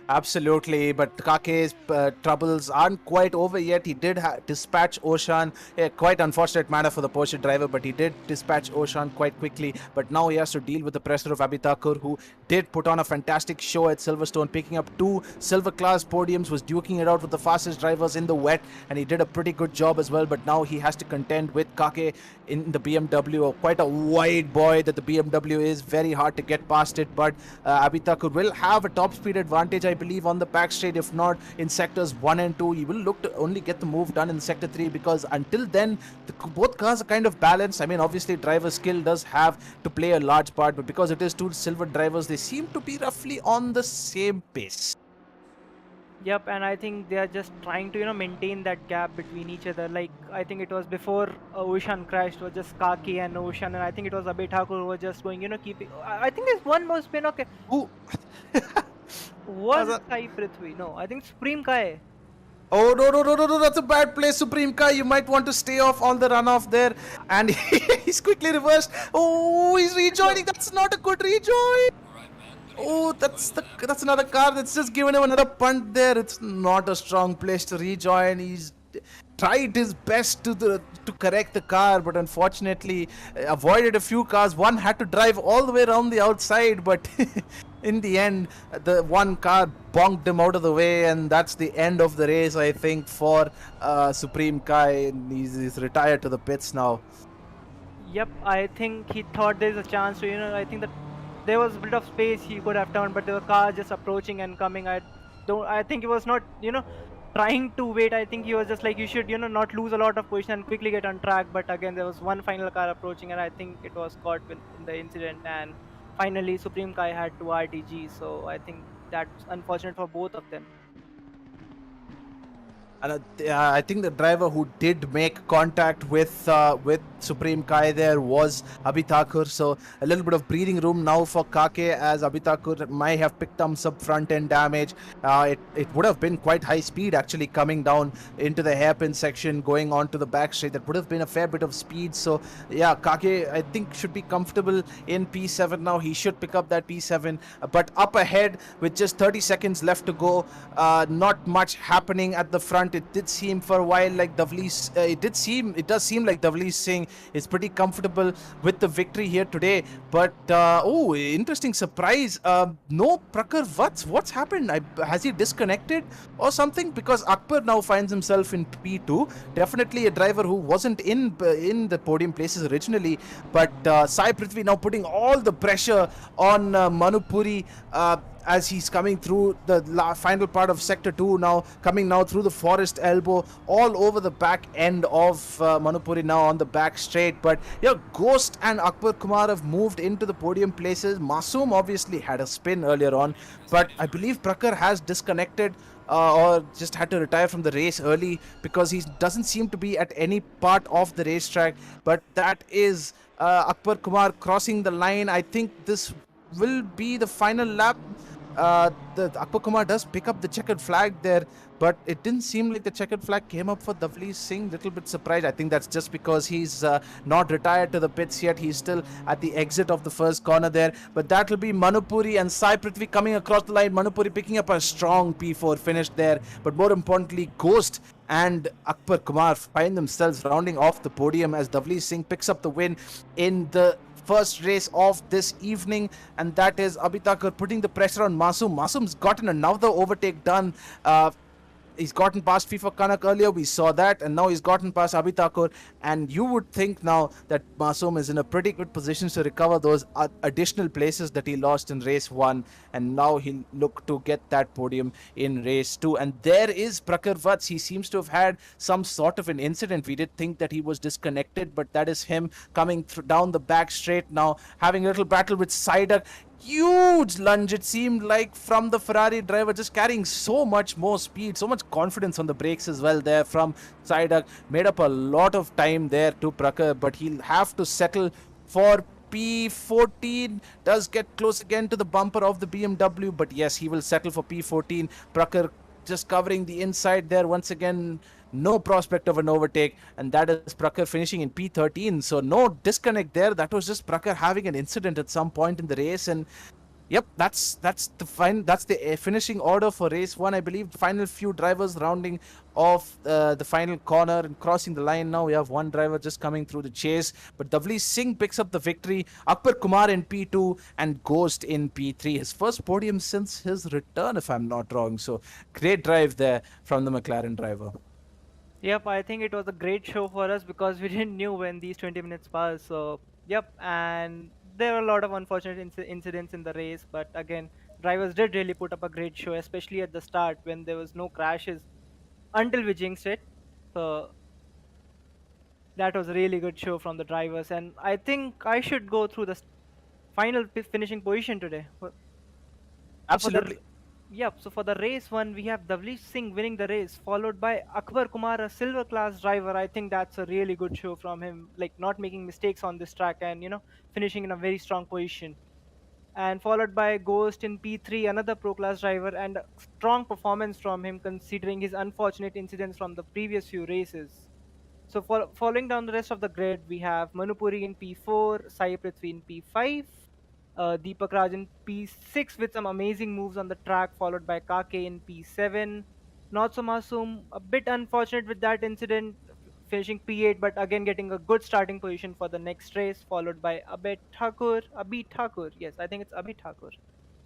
Absolutely, but Kake's troubles aren't quite over yet. He did dispatch Oshan, a quite unfortunate manner for the Porsche driver, but he did dispatch Oshan quite quickly. But now he has to deal with the pressure of Abhi Thakur, who did put on a fantastic show at Silverstone, picking up 2 silver class podiums, was duking it out with the fastest drivers in the wet, and he did a pretty good job as well. But now he has to contend with Kake in the BMW. Quite a wide boy that the BMW is, very hard to get past it. But Abhi Thakur will have a top speed advantage, I believe, on the back straight. If not in sectors 1 and 2, he will look to only get the move done in sector 3, because until then both cars are kind of balanced. I mean, obviously driver skill does have to play a large part, but because it is 2 silver drivers, they seem to be roughly on the same pace. Yep, and I think they are just trying to maintain that gap between each other. Like I think it was before Oshan crashed, it was just Kaki and Oshan, and I think it was Abhi Thakur who was just going, keeping. I think there's one more spin. Okay, Ooh. was it Sai Prithvi? No, I think Supreme Kai. Oh, no, no, no, no, no, that's a bad play, Supreme Kai. You might want to stay off on the runoff there. And he's quickly reversed. Oh, he's rejoining. That's not a good rejoin. Oh, that's another car that's just given him another punt there. It's not a strong place to rejoin. He's tried his best to correct the car, but unfortunately avoided a few cars. One had to drive all the way around the outside, but in the end, the one car bonked him out of the way, and that's the end of the race, I think, for Supreme Kai. He's retired to the pits now. Yep, I think he thought there's a chance to, I think that there was a bit of space he could have turned, but there were cars just approaching and coming. I think he was not, trying to wait. I think he was just like, you should, not lose a lot of position and quickly get on track. But again, there was one final car approaching, and I think it was caught in the incident. And finally, Supreme Kai had to RTG. So I think that's unfortunate for both of them. And I think the driver who did make contact with Supreme Kai there was Abhitakur. So a little bit of breathing room now for Kake, as Abhitakur might have picked up some front end damage. It would have been quite high speed actually coming down into the hairpin section, going on to the back straight. That would have been a fair bit of speed. So yeah, Kake I think should be comfortable in P7 now. He should pick up that P7, but up ahead with just 30 seconds left to go, not much happening at the front. It did seem for a while like it does seem like Davli Singh is pretty comfortable with the victory here today. But oh, interesting surprise. No Prakhar what's happened? Has he disconnected or something? Because Akbar now finds himself in P2. Definitely a driver who wasn't in the podium places originally. But Sai Prithvi now putting all the pressure on Manupuri. As he's coming through the final part of sector 2 now, coming now through the forest elbow, all over the back end of Manupuri now on the back straight. But yeah, Ghost and Akbar Kumar have moved into the podium places. Masoom obviously had a spin earlier on, but I believe Prakhar has disconnected or just had to retire from the race early because he doesn't seem to be at any part of the racetrack. But that is Akbar Kumar crossing the line. I think this will be the final lap. The Akbar Kumar does pick up the checkered flag there, but it didn't seem like the checkered flag came up for Davli Singh. Little bit surprised. I think that's just because he's not retired to the pits yet. He's still at the exit of the first corner there. But that will be Manupuri and Sai Prithvi coming across the line. Manupuri picking up a strong P4 finish there. But more importantly, Ghost and Akbar Kumar find themselves rounding off the podium as Davli Singh picks up the win in the first race of this evening, and that is Abhitakur putting the pressure on Masoom. Masoom's gotten another overtake done. He's gotten past FIFA Kanak earlier, we saw that, and now he's gotten past Abhitakur. And you would think now that Masoom is in a pretty good position to recover those additional places that he lost in race 1, and now he'll look to get that podium in race 2. And there is Prakhar Vats. He seems to have had some sort of an incident. We did think that he was disconnected, but that is him coming down the back straight now, having a little battle with Sider. Huge lunge, it seemed like, from the Ferrari driver, just carrying so much more speed, so much confidence on the brakes as well there from Sidak. Made up a lot of time there to Prakhar, but he'll have to settle for P14. Does get close again to the bumper of the BMW, but yes, he will settle for P14. Prakhar just covering the inside there once again. No prospect of an overtake, and that is Prakhar finishing in P13. So no disconnect there. That was just Prakhar having an incident at some point in the race. And yep, that's the finishing order for race 1. I believe final few drivers rounding off the final corner and crossing the line. Now we have one driver just coming through the chase, but Davli Singh picks up the victory. Akbar Kumar in P2 and Ghost in P3. His first podium since his return, if I'm not wrong. So great drive there from the McLaren driver. Yep, I think it was a great show for us because we didn't knew when these 20 minutes passed. So, yep, and there were a lot of unfortunate incidents in the race, but again, drivers did really put up a great show, especially at the start when there was no crashes until we jinxed it. So, that was a really good show from the drivers, and I think I should go through the final finishing position today. So for the Absolutely. Yep, so for the race 1, we have Davlish Singh winning the race, followed by Akbar Kumar, a silver class driver. I think that's a really good show from him, like not making mistakes on this track and, finishing in a very strong position. And followed by Ghost in P3, another pro class driver, and a strong performance from him considering his unfortunate incidents from the previous few races. So following down the rest of the grid, we have Manupuri in P4, Sai Prithvi in P5, Deepakraj in P6 with some amazing moves on the track, followed by Kake in P7. Not so Masoom, a bit unfortunate with that incident, finishing P8, but again getting a good starting position for the next race, followed by Abhi Thakur. Yes, I think it's Abhi Thakur.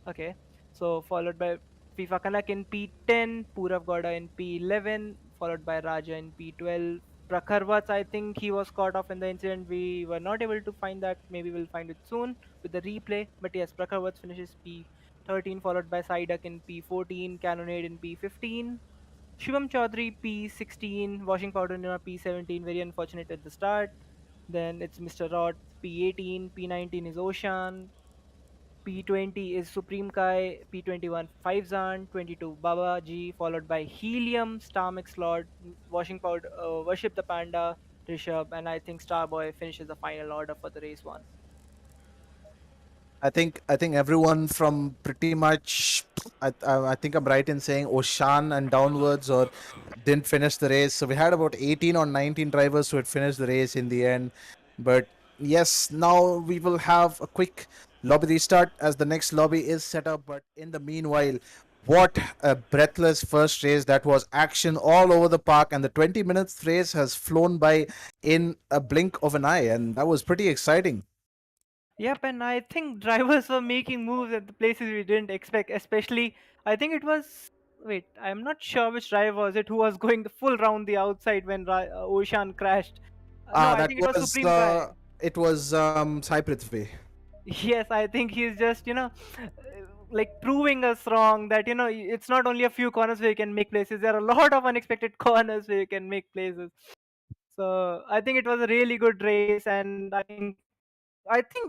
Okay, so followed by FIFA Kanak in P10, Purav Gowda in P11, followed by Raja in P12. Prakharvats, I think he was caught off in the incident. We were not able to find that. Maybe we'll find it soon with the replay. But yes, Prakharvats finishes P13, followed by Saidak in P14, Cannonade in P15. Shivam Chaudhary P16, Washing Powder Nirma P17, very unfortunate at the start. Then it's Mr. Roth P18, P19 is Oshan, P20 is Supreme Kai, P21 Faizan, 22 Baba G, followed by Helium, Star Mix Lord, Washing Powder, Worship the Panda, Rishabh, and I think Starboy finishes the final order for the race one. I think everyone from pretty much I think I'm right in saying Oshan and downwards or didn't finish the race. So we had about 18 or 19 drivers who had finished the race in the end. But yes, now we will have a quick lobby restart as the next lobby is set up. But in the meanwhile, what a breathless first race that was! Action all over the park, and the 20 minutes race has flown by in a blink of an eye, and that was pretty exciting. Yep, and I think drivers were making moves at the places we didn't expect, especially I think it was wait, I'm not sure which driver was it who was going the full round the outside when Ocean crashed. No, I That think it was was Supreme Kai. it was Sai Prithvi. Yes, I think he's just, like proving us wrong that, it's not only a few corners where you can make places, there are a lot of unexpected corners where you can make places. So I think it was a really good race, and I think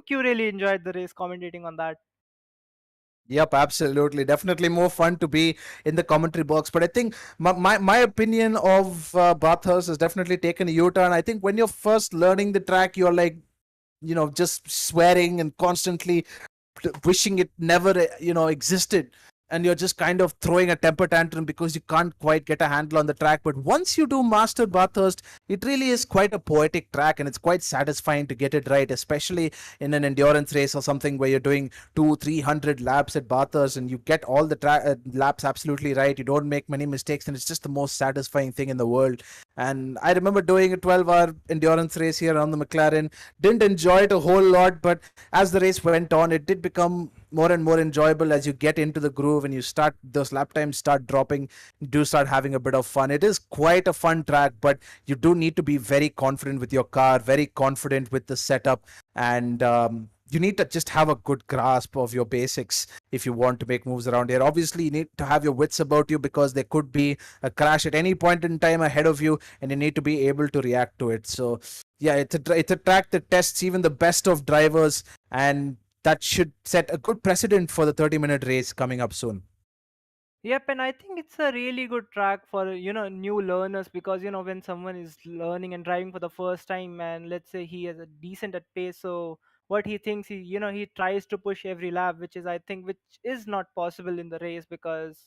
you really enjoyed the race commentating on that. Yep, absolutely. Definitely more fun to be in the commentary box. But I think my opinion of Bathurst has definitely taken a U-turn. I think when you're first learning the track, you're like, just swearing and constantly wishing it never existed, and you're just kind of throwing a temper tantrum because you can't quite get a handle on the track. But once you do master Bathurst, it really is quite a poetic track, and it's quite satisfying to get it right, especially in an endurance race or something where you're doing 200-300 laps at Bathurst and you get all the laps absolutely right. You don't make many mistakes, and it's just the most satisfying thing in the world. And I remember doing a 12-hour endurance race here on the McLaren. Didn't enjoy it a whole lot, but as the race went on, it did become more and more enjoyable as you get into the groove and you start those lap times start dropping. You do start having a bit of fun. It is quite a fun track, but you do need to be very confident with your car, very confident with the setup, and you need to just have a good grasp of your basics if you want to make moves around here. Obviously, you need to have your wits about you because there could be a crash at any point in time ahead of you, and you need to be able to react to it. So, yeah, it's a track that tests even the best of drivers, and that should set a good precedent for the 30-minute race coming up soon. Yep, and I think it's a really good track for, new learners because, when someone is learning and driving for the first time, and let's say he is a decent at pace, so what he thinks he tries to push every lap, which is I think which is not possible in the race because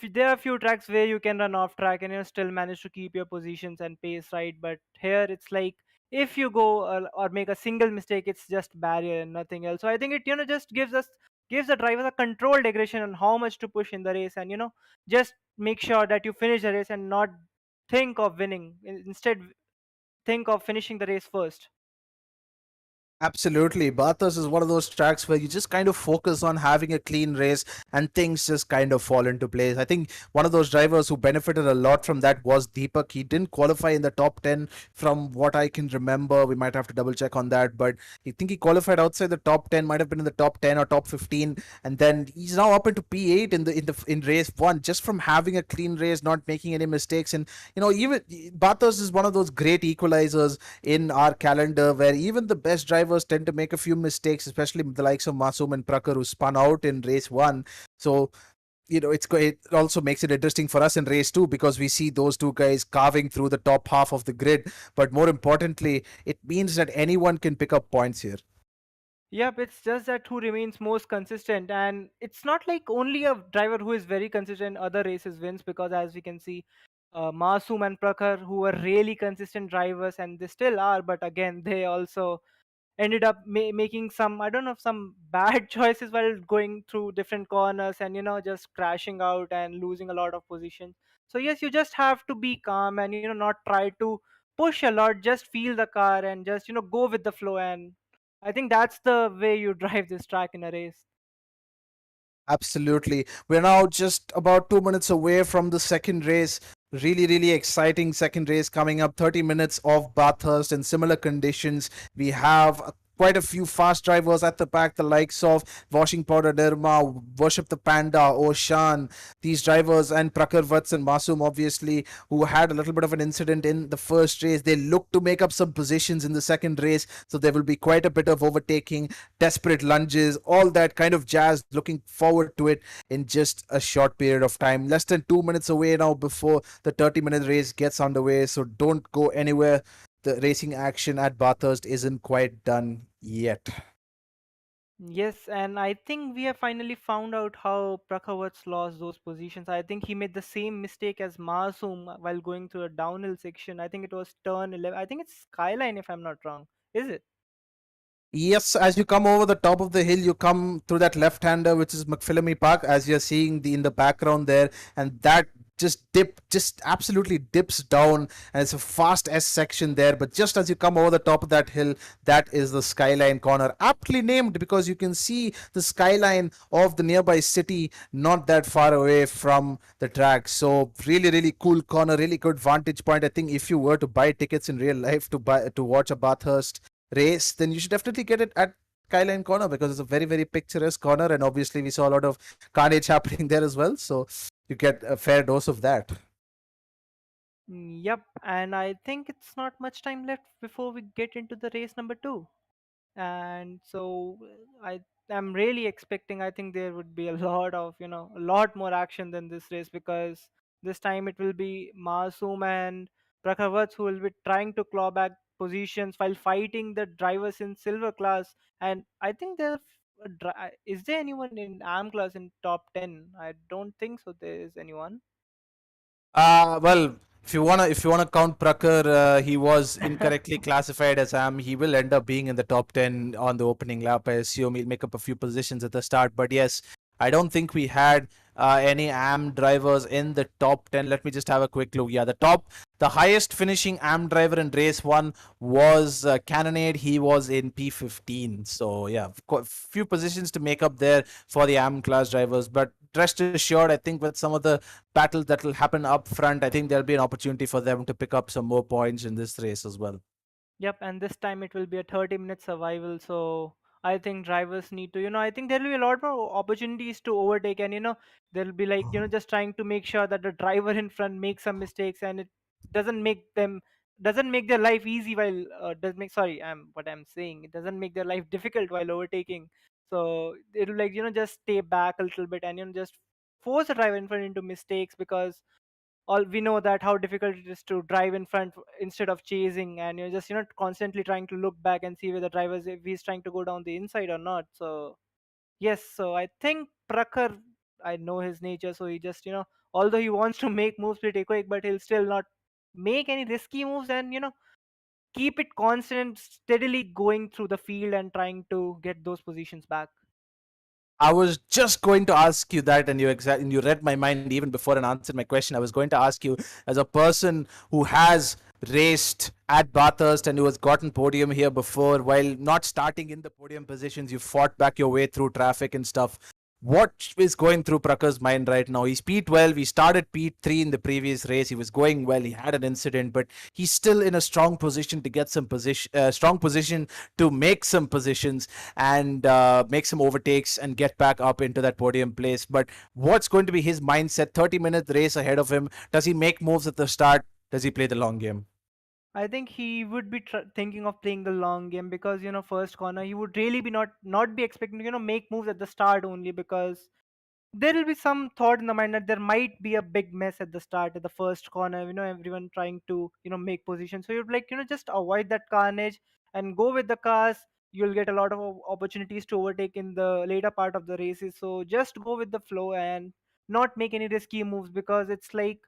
there are a few tracks where you can run off track and still manage to keep your positions and pace right, but here it's like if you go or make a single mistake, it's just barrier and nothing else. So I think it just gives the drivers a controlled aggression on how much to push in the race, and just make sure that you finish the race and not think of winning. Instead, think of finishing the race first. Absolutely. Bathurst is one of those tracks where you just kind of focus on having a clean race and things just kind of fall into place. I think one of those drivers who benefited a lot from that was Deepak. He didn't qualify in the top 10 from what I can remember. We might have to double check on that, but I think he qualified outside the top 10, might have been in the top 10 or top 15, and then he's now up into P8 in race 1 just from having a clean race, not making any mistakes. And even Bathurst is one of those great equalizers in our calendar where even the best drivers tend to make a few mistakes, especially the likes of Masoom and Prakhar who spun out in race 1. So it also makes it interesting for us in race 2 because we see those two guys carving through the top half of the grid. But more importantly, it means that anyone can pick up points here. Yep, it's just that who remains most consistent, and it's not like only a driver who is very consistent other races wins because as we can see, Masoom and Prakhar who were really consistent drivers and they still are, but again they also ended up making some I don't know some bad choices while going through different corners and just crashing out and losing a lot of position. So yes, you just have to be calm and not try to push a lot, just feel the car and just go with the flow, and I think that's the way you drive this track in a race. Absolutely. We're now just about 2 minutes away from the second race. Really, really exciting second race coming up. 30 minutes of Bathurst in similar conditions. We have quite a few fast drivers at the back, the likes of Washing Powder Nirma, Worship the Panda, Oshan, these drivers, and Prakhar Vats and Masum, obviously, who had a little bit of an incident in the first race. They look to make up some positions in the second race, so there will be quite a bit of overtaking, desperate lunges, all that kind of jazz. Looking forward to it in just a short period of time. Less than 2 minutes away now before the 30-minute race gets underway, so don't go anywhere. The racing action at Bathurst isn't quite done yet. Yes, and I think we have finally found out how Prakhavat's lost those positions. I think he made the same mistake as Masoom while going through a downhill section. I think it was turn 11. I think it's Skyline if I'm not wrong. Is it? Yes, as you come over the top of the hill, you come through that left-hander, which is McPhillamy Park, as you're seeing in the background there, and that just absolutely dips down, and it's a fast S section there. But just as you come over the top of that hill, that is the Skyline corner, aptly named because you can see the skyline of the nearby city not that far away from the track. So really, really cool corner, really good vantage point. I think if you were to buy tickets in real life to watch a Bathurst race, then you should definitely get it at Skyline Corner because it's a very, very picturesque corner, and obviously we saw a lot of carnage happening there as well. So you get a fair dose of that. Yep, and I think it's not much time left before we get into the race number two. And so I am really expecting, I think there would be a lot of, a lot more action than this race, because this time it will be Masoom and Prakhavats who will be trying to claw back positions while fighting the drivers in silver class. And I think is there anyone in AM class in top 10? I don't think so there is anyone. Well, if you wanna count Prakhar, he was incorrectly classified as AM. He will end up being in the top 10 on the opening lap. I assume he'll make up a few positions at the start. But yes, I don't think we had any AM drivers in the top 10. Let me just have a quick look. Yeah, the highest finishing AM driver in race one was Cannonade. He was in P15. So yeah, few positions to make up there for the AM class drivers. But rest assured, I think with some of the battles that will happen up front, I think there'll be an opportunity for them to pick up some more points in this race as well. Yep, and this time it will be a 30-minute survival. So I think drivers need to, I think there will be a lot more opportunities to overtake, and they'll be like, just trying to make sure that the driver in front makes some mistakes, and it doesn't make them doesn't make their life easy while does make sorry, what I'm saying, it doesn't make their life difficult while overtaking. So it'll like just stay back a little bit and just force the driver in front into mistakes, because all we know that how difficult it is to drive in front instead of chasing, and you're just constantly trying to look back and see where the driver is, if he's trying to go down the inside or not. So yes, so I think Prakhar, I know his nature, so he just although he wants to make moves pretty quick, but he'll still not make any risky moves, and keep it constant, steadily going through the field and trying to get those positions back. I was just going to ask you that, and you read my mind even before and answered my question. I was going to ask you, as a person who has raced at Bathurst and who has gotten podium here before, while not starting in the podium positions, you fought back your way through traffic and stuff. What is going through Prakhar's mind right now? He's P12. He started P3 in the previous race. He was going well. He had an incident, but he's still in a strong position to get some strong position to make some positions and make some overtakes and get back up into that podium place. But what's going to be his mindset? 30-minute race ahead of him. Does he make moves at the start? Does he play the long game? I think he would be thinking of playing the long game, because first corner he would really be not be expecting to make moves at the start only, because there will be some thought in the mind that there might be a big mess at the start at the first corner. Everyone trying to make position. So you'd like just avoid that carnage and go with the cars. You'll get a lot of opportunities to overtake in the later part of the races. So just go with the flow and not make any risky moves, because it's like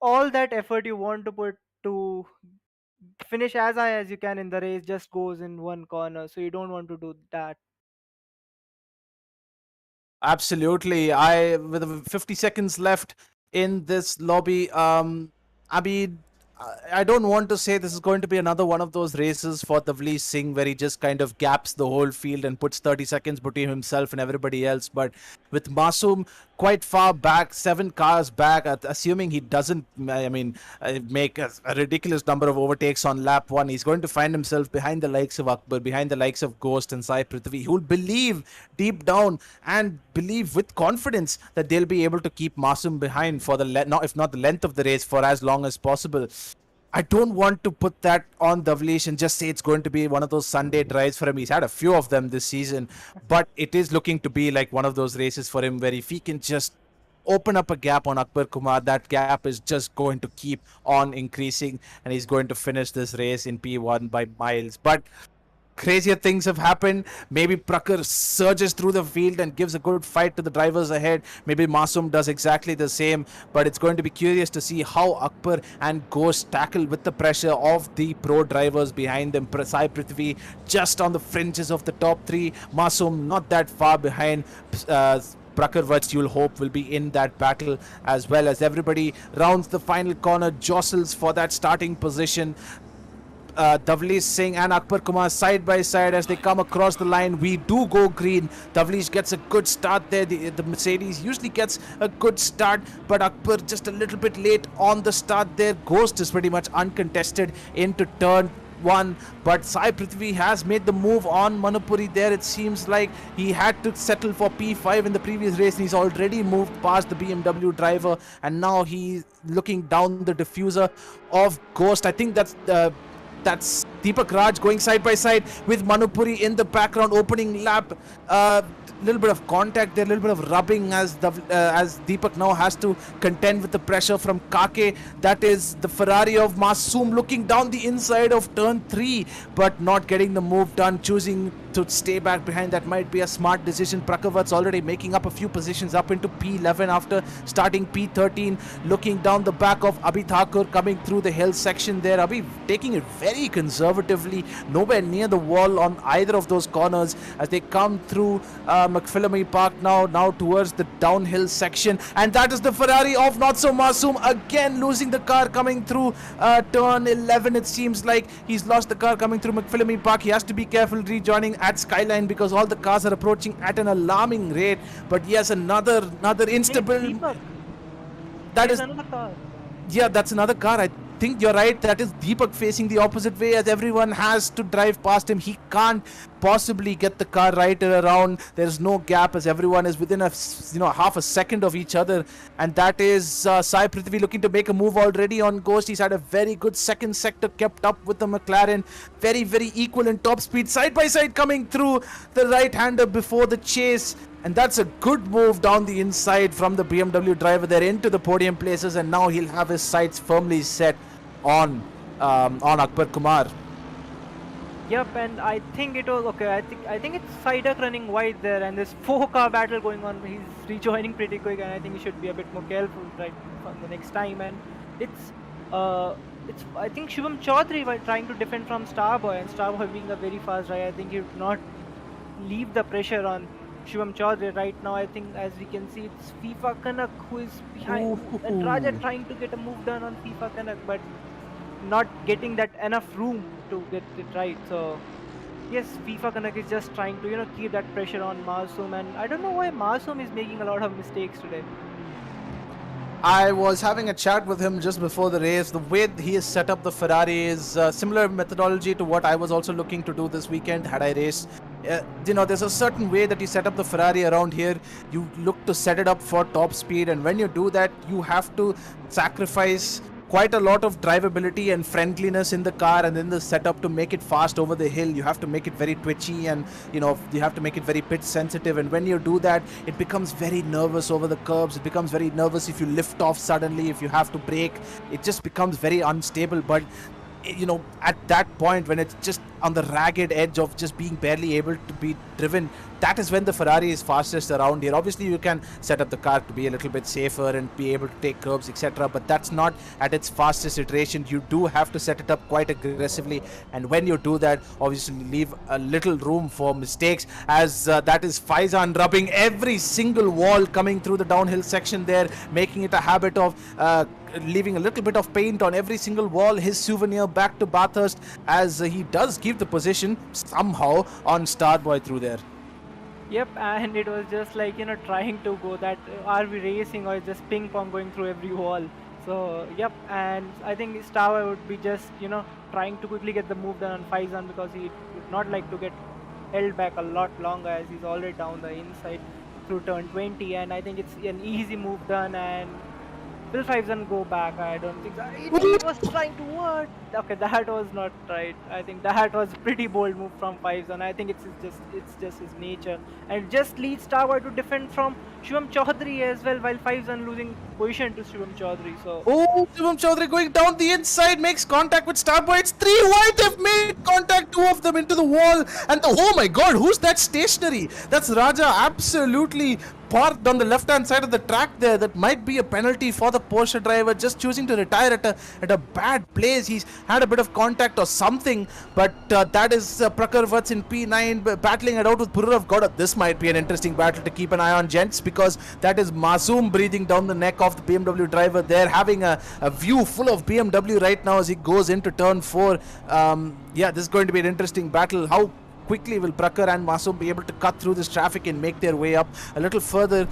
all that effort you want to put to finish as high as you can in the race just goes in one corner, so you don't want to do that. Absolutely. With 50 seconds left in this lobby, I mean, I don't want to say this is going to be another one of those races for Tavli Singh where he just kind of gaps the whole field and puts 30 seconds between himself and everybody else. But with Masoom quite far back, 7 cars back, assuming he doesn't, make a ridiculous number of overtakes on lap 1, he's going to find himself behind the likes of Akbar, behind the likes of Ghost and Sai Prithvi, who'll believe deep down and believe with confidence that they'll be able to keep Masoom behind for if not the length of the race, for as long as possible. I don't want to put that on Davleesh and just say it's going to be one of those Sunday drives for him. He's had a few of them this season, but it is looking to be like one of those races for him where if he can just open up a gap on Akbar Kumar, that gap is just going to keep on increasing and he's going to finish this race in P1 by miles. But crazier things have happened. Maybe Prakhar surges through the field and gives a good fight to the drivers ahead. Maybe Masoom does exactly the same. But it's going to be curious to see how Akbar and Ghost tackle with the pressure of the pro drivers behind them. Sai Prithvi just on the fringes of the top 3. Masoom not that far behind. Prakhar, you'll hope, will be in that battle as well as everybody rounds the final corner, jostles for that starting position. Davleesh Singh and Akbar Kumar side by side as they come across the line. We do go green. Davleesh gets a good start there. The Mercedes usually gets a good start, but Akbar just a little bit late on the start there. Ghost is pretty much uncontested into turn 1, but Sai Prithvi has made the move on Manupuri there. It seems like he had to settle for P5 in the previous race and he's already moved past the BMW driver and now he's looking down the diffuser of Ghost. I think that's Deepakraj going side by side with Manupuri in the background, opening lap. Little bit of contact there, a little bit of rubbing as Deepak now has to contend with the pressure from Kake. That is the Ferrari of Masoom looking down the inside of turn 3 but not getting the move done, choosing to stay back behind. That might be a smart decision. Prakhar already making up a few positions up into P11 after starting P13, looking down the back of Abhi Thakur coming through the hill section there. Abhi taking it very conservatively, nowhere near the wall on either of those corners as they come through McPhillamy Park now towards the downhill section, and that is the Ferrari of Not So Masoom again losing the car coming through turn 11. It seems like he's lost the car coming through McPhillamy Park. He has to be careful rejoining at Skyline because all the cars are approaching at an alarming rate. But yes, another instable. That is another car. Yeah, that's another car. I think you're right. That is Deepak facing the opposite way as everyone has to drive past him. He can't possibly get the car right around. There's no gap as everyone is within half a second of each other, and that is Sai Prithvi looking to make a move already on Ghost. He's had a very good second sector, kept up with the McLaren, very equal in top speed, side by side coming through the right-hander before the chase. And that's a good move down the inside from the BMW driver there into the podium places, and now he'll have his sights firmly set on Akbar Kumar. Yep, and I think it was okay. I think it's Sidak running wide there, and this 4-car battle going on. He's rejoining pretty quick, and I think he should be a bit more careful right from the next time. And it's I think Shivam Chaudhary while trying to defend from Starboy, and Starboy being a very fast rider, I think he would not leave the pressure on Shivam Chaudhary right now. I think as we can see, it's FIFA Kanak who is behind, and Raja trying to get a move done on FIFA Kanak, but not getting that enough room to get it right. So yes, FIFA Kanak is just trying to keep that pressure on Masoom, and I don't know why Masoom is making a lot of mistakes today. I was having a chat with him just before the race. The way he has set up the Ferrari is similar methodology to what I was also looking to do this weekend had I raced. There's a certain way that you set up the Ferrari around here. You look to set it up for top speed, and when you do that, you have to sacrifice quite a lot of drivability and friendliness in the car and in the setup to make it fast over the hill. You have to make it very twitchy, and you have to make it very pitch sensitive, and when you do that, it becomes very nervous over the curbs. It becomes very nervous if you lift off suddenly, if you have to brake. It just becomes very unstable. But at that point when it's just on the ragged edge of just being barely able to be driven, that is when the Ferrari is fastest around here. Obviously, you can set up the car to be a little bit safer and be able to take curbs, etc. But that's not at its fastest iteration. You do have to set it up quite aggressively, and when you do that, obviously leave a little room for mistakes, as that is Faizan rubbing every single wall coming through the downhill section there, making it a habit of leaving a little bit of paint on every single wall. His souvenir back to Bathurst, as he does keep the position somehow on Starboy through there. Yep, and it was just like, trying to go that are we racing or just ping pong going through every wall. So, yep, and I think Starboy would be just, trying to quickly get the move done on Faizan, because he would not like to get held back a lot longer, as he's already down the inside through turn 20, and I think it's an easy move done. And Will Faizan go back? I don't think so. He was trying to what? Okay, that was not right. I think that was pretty bold move from Faizan. I think it's just his nature, and just leads Starboy to defend from Shivam Chaudhary as well, while Faizan losing position to Shivam Chaudhary. So Shivam Chaudhary going down the inside, makes contact with Starboy. It's 3 wide. They've made contact, 2 of them into the wall, and oh my God, who's that stationary? That's Raja, absolutely parked on the left hand side of the track there. That might be a penalty for the Porsche driver, just choosing to retire at a bad place. He's had a bit of contact or something, but that is Prakhar Vats in P9 battling it out with Purav Gowda. This might be an interesting battle to keep an eye on, gents, because that is Masoom breathing down the neck of the BMW driver there, having a view full of BMW right now as he goes into turn 4. Yeah, this is going to be an interesting battle. How quickly will Prakhar and Masoom be able to cut through this traffic and make their way up a little further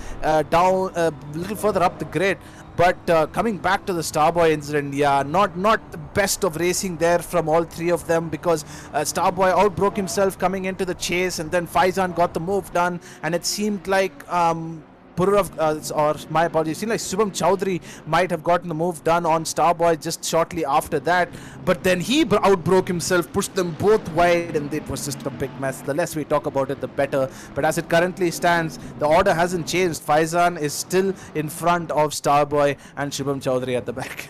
down, a little further up the grid? But coming back to the Starboy incident, yeah, not the best of racing there from all 3 of them, because Starboy outbroke himself coming into the chase, and then Faizan got the move done, and it seemed like or my apologies, it seemed like Shubham Chaudhary might have gotten the move done on Starboy just shortly after that, but then he outbroke himself, pushed them both wide, and it was just a big mess. The less we talk about it, the better. But as it currently stands, the order hasn't changed. Faizan is still in front of Starboy and Shubham Chaudhary at the back.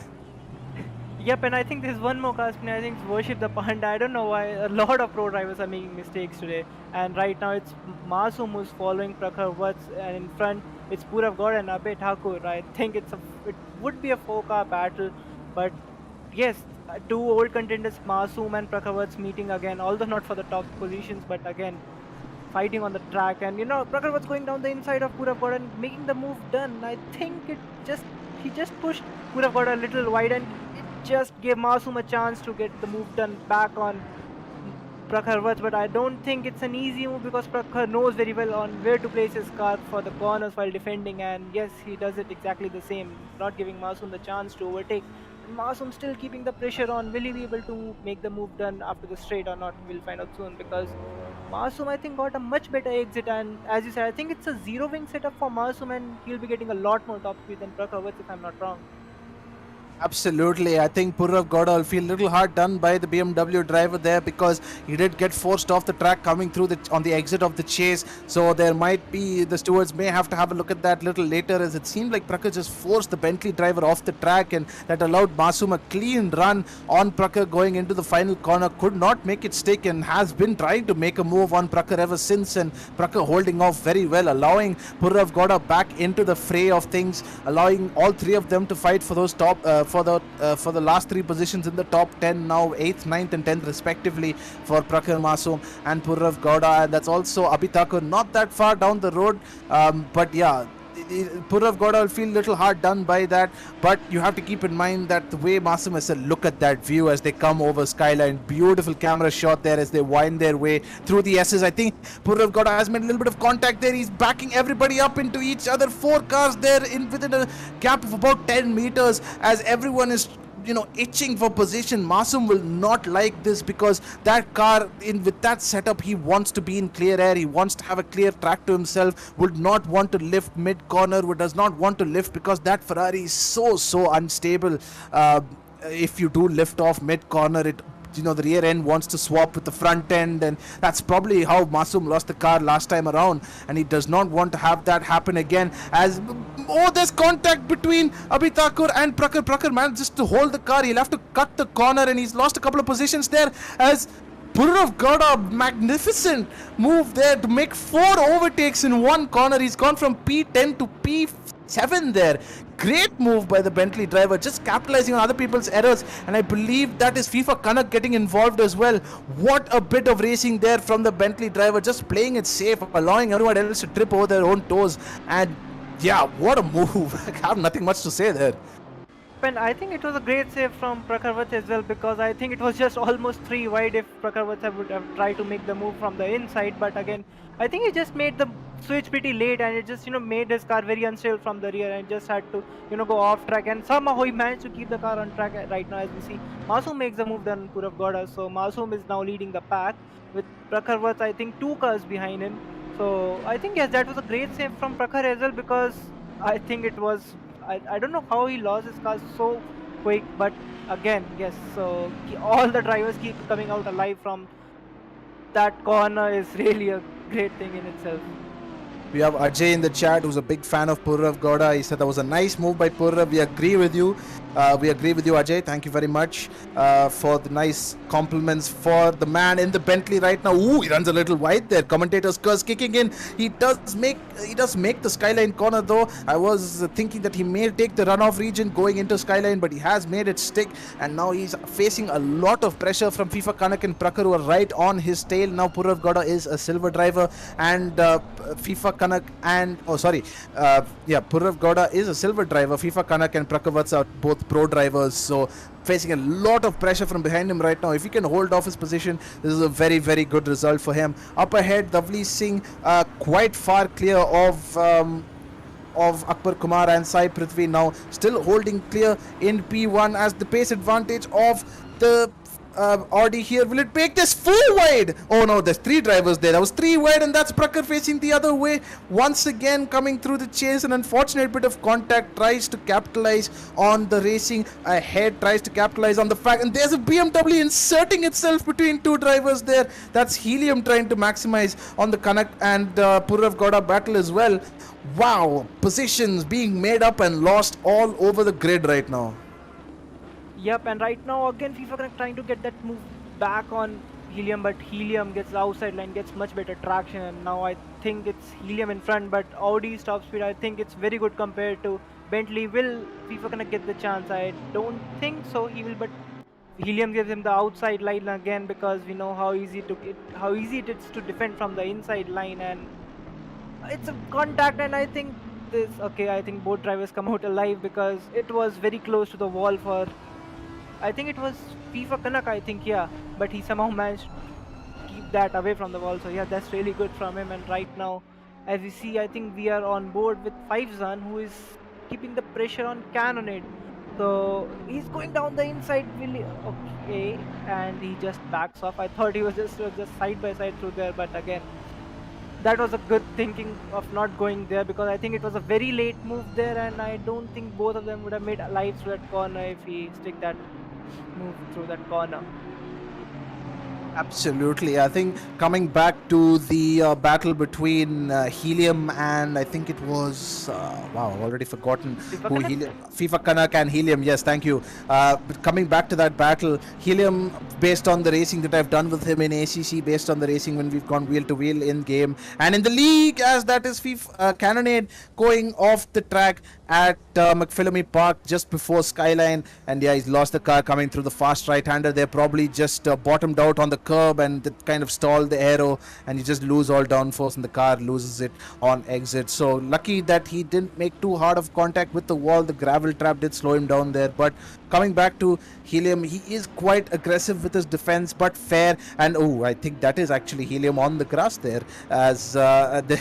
yep, and I think there's one more car spinner. I think it's Worship the Panda. I don't know why a lot of pro drivers are making mistakes today. And right now it's Masoom who's following Prakhar Vats, and in front it's Purav Gowda and Abhay Thakur. I think it would be a 4-car battle, but yes, 2 old contenders, Masoom and Prakhar Vats, meeting again, although not for the top positions, but again fighting on the track. And Prakhar Vats going down the inside of Purav Gowda and making the move done. I think he just pushed Purav Gowda a little wide, and it just gave Masoom a chance to get the move done back on Prakhar Vats. But I don't think it's an easy move, because Prakhar knows very well on where to place his car for the corners while defending, and yes, he does it exactly the same, not giving Masoom the chance to overtake. And Masoom still keeping the pressure on. Will he be able to make the move done after the straight or not? We'll find out soon, because Masoom, I think, got a much better exit, and as you said, I think it's a 0-wing setup for Masoom, and he'll be getting a lot more top speed than Prakhar Vats, if I'm not wrong. Absolutely. I think Purav Gowda will feel a little hard done by the BMW driver there, because he did get forced off the track coming through on the exit of the chase. So there might be, the stewards may have to have a look at that little later, as it seemed like Prakhar just forced the Bentley driver off the track, and that allowed Masoom a clean run on Prakhar going into the final corner. Could not make it stick, and has been trying to make a move on Prakhar ever since, and Prakhar holding off very well, allowing Purav Gowda back into the fray of things, allowing all 3 of them to fight for those top for the last 3 positions in the top 10 now, 8th, 9th and 10th respectively for Prakhar, Masoom and Purav Gowda. And that's also Abhay Thakur, not that far down the road, but yeah, Purav Gowda will feel a little hard done by that, but you have to keep in mind that the way Masoom has said, look at that view as they come over Skyline. Beautiful camera shot there as they wind their way through the S's. I think Purav Gowda has made a little bit of contact there. He's backing everybody up into each other. 4 cars there within a gap of about 10 meters as everyone is itching for position. Masoom will not like this, because that car with that setup, he wants to be in clear air, he wants to have a clear track to himself, would not want to lift mid corner, does not want to lift, because that Ferrari is so unstable. If you do lift off mid corner, the rear end wants to swap with the front end, and that's probably how Masoom lost the car last time around, and he does not want to have that happen again. As there's contact between Abhay Thakur and Prakhar. Prakhar manages to hold the car. He'll have to cut the corner, and he's lost a couple of positions there as Purav got a magnificent move there to make 4 overtakes in one corner. He's gone from P10 to P7 there. Great move by the Bentley driver, just capitalizing on other people's errors, and I believe that is FIFA Kanak getting involved as well. What a bit of racing there from the Bentley driver, just playing it safe, allowing everyone else to trip over their own toes, and yeah, what a move. I have nothing much to say there. And I think it was a great save from Prakarvat as well, because I think it was just almost 3 wide if Prakarvat would have tried to make the move from the inside. But again, I think he just made the switch pretty late, and it just made his car very unstable from the rear, and just had to go off track. And somehow he managed to keep the car on track right now, as we see. Masoom makes the move, then Purav Gowda. So Masoom is now leading the pack with Prakarvat, I think 2 cars behind him. So I think yes, that was a great save from Prakhar as well, because I think it was I don't know how he lost his car so quick, but again, yes, so all the drivers keep coming out alive from that corner is really a great thing in itself. We have Ajay in the chat who's a big fan of Purav Gowda. He said that was a nice move by Purav. We agree with you. Ajay. Thank you very much for the nice compliments for the man in the Bentley right now. Ooh, he runs a little wide there. Commentator's curse kicking in. He does make the Skyline corner though. I was thinking that he may take the runoff region going into Skyline, but he has made it stick, and now he's facing a lot of pressure from FIFA Kanak and Prakhar, who are right on his tail. Now Purav Gowda is a silver driver, and FIFA Kanak and Purav Gowda is a silver driver. FIFA Kanak and Prakhar are both pro drivers, so facing a lot of pressure from behind him right now. If he can hold off his position, this is a very, very good result for him. Up ahead, Davli Singh quite far clear of Akbar Kumar and Sai Prithvi, now still holding clear in P1 as the pace advantage of the Audi here. Will it make this 4 wide? Oh no, there's 3 drivers there. That was 3 wide, and that's Prakhar facing the other way. Once again coming through the chase. An unfortunate bit of contact, tries to capitalize on the racing ahead, tries to capitalize on the fact, and there's a BMW inserting itself between 2 drivers there. That's Helium trying to maximize on the Kanak and Purav Gowda battle as well. Wow, positions being made up and lost all over the grid right now. Yep, and right now again FIFA trying to get that move back on Helium, but Helium gets the outside line, gets much better traction, and now I think it's Helium in front, but Audi's top speed, I think it's very good compared to Bentley. Will FIFA get the chance? I don't think so, he will, but Helium gives him the outside line again, because we know how easy it is to defend from the inside line, and it's a contact, and I think I think both drivers come out alive, because it was very close to the wall for, I think it was FIFA Kanak, I think, yeah, but he somehow managed to keep that away from the wall, so yeah, that's really good from him. And right now, as we see, I think we are on board with 5zan, who is keeping the pressure on Cannonade. So he's going down the inside, really, okay, and he just backs off. I thought he was just side by side through there, but again, that was a good thinking of not going there, because I think it was a very late move there, and I don't think both of them would have made alive through that corner if he stick that move through that corner. Absolutely. I think coming back to the battle between Helium and I think it was wow, I've already forgotten who FIFA Kanak and Helium. Yes, thank you. But coming back to that battle, Helium, based on the racing that I've done with him in ACC, based on the racing when we've gone wheel to wheel in game and in the league, as that is FIFA Cannonade going off the track at McPhillamy Park just before Skyline, and yeah, he's lost the car coming through the fast right-hander. They probably just bottomed out on the curb and that kind of stalled the aero, and you just lose all downforce and the car loses it on exit. So lucky that he didn't make too hard of contact with the wall. The gravel trap did slow him down there. But coming back to Helium, he is quite aggressive with his defense, but fair. And oh, I think that is actually Helium on the grass there, as the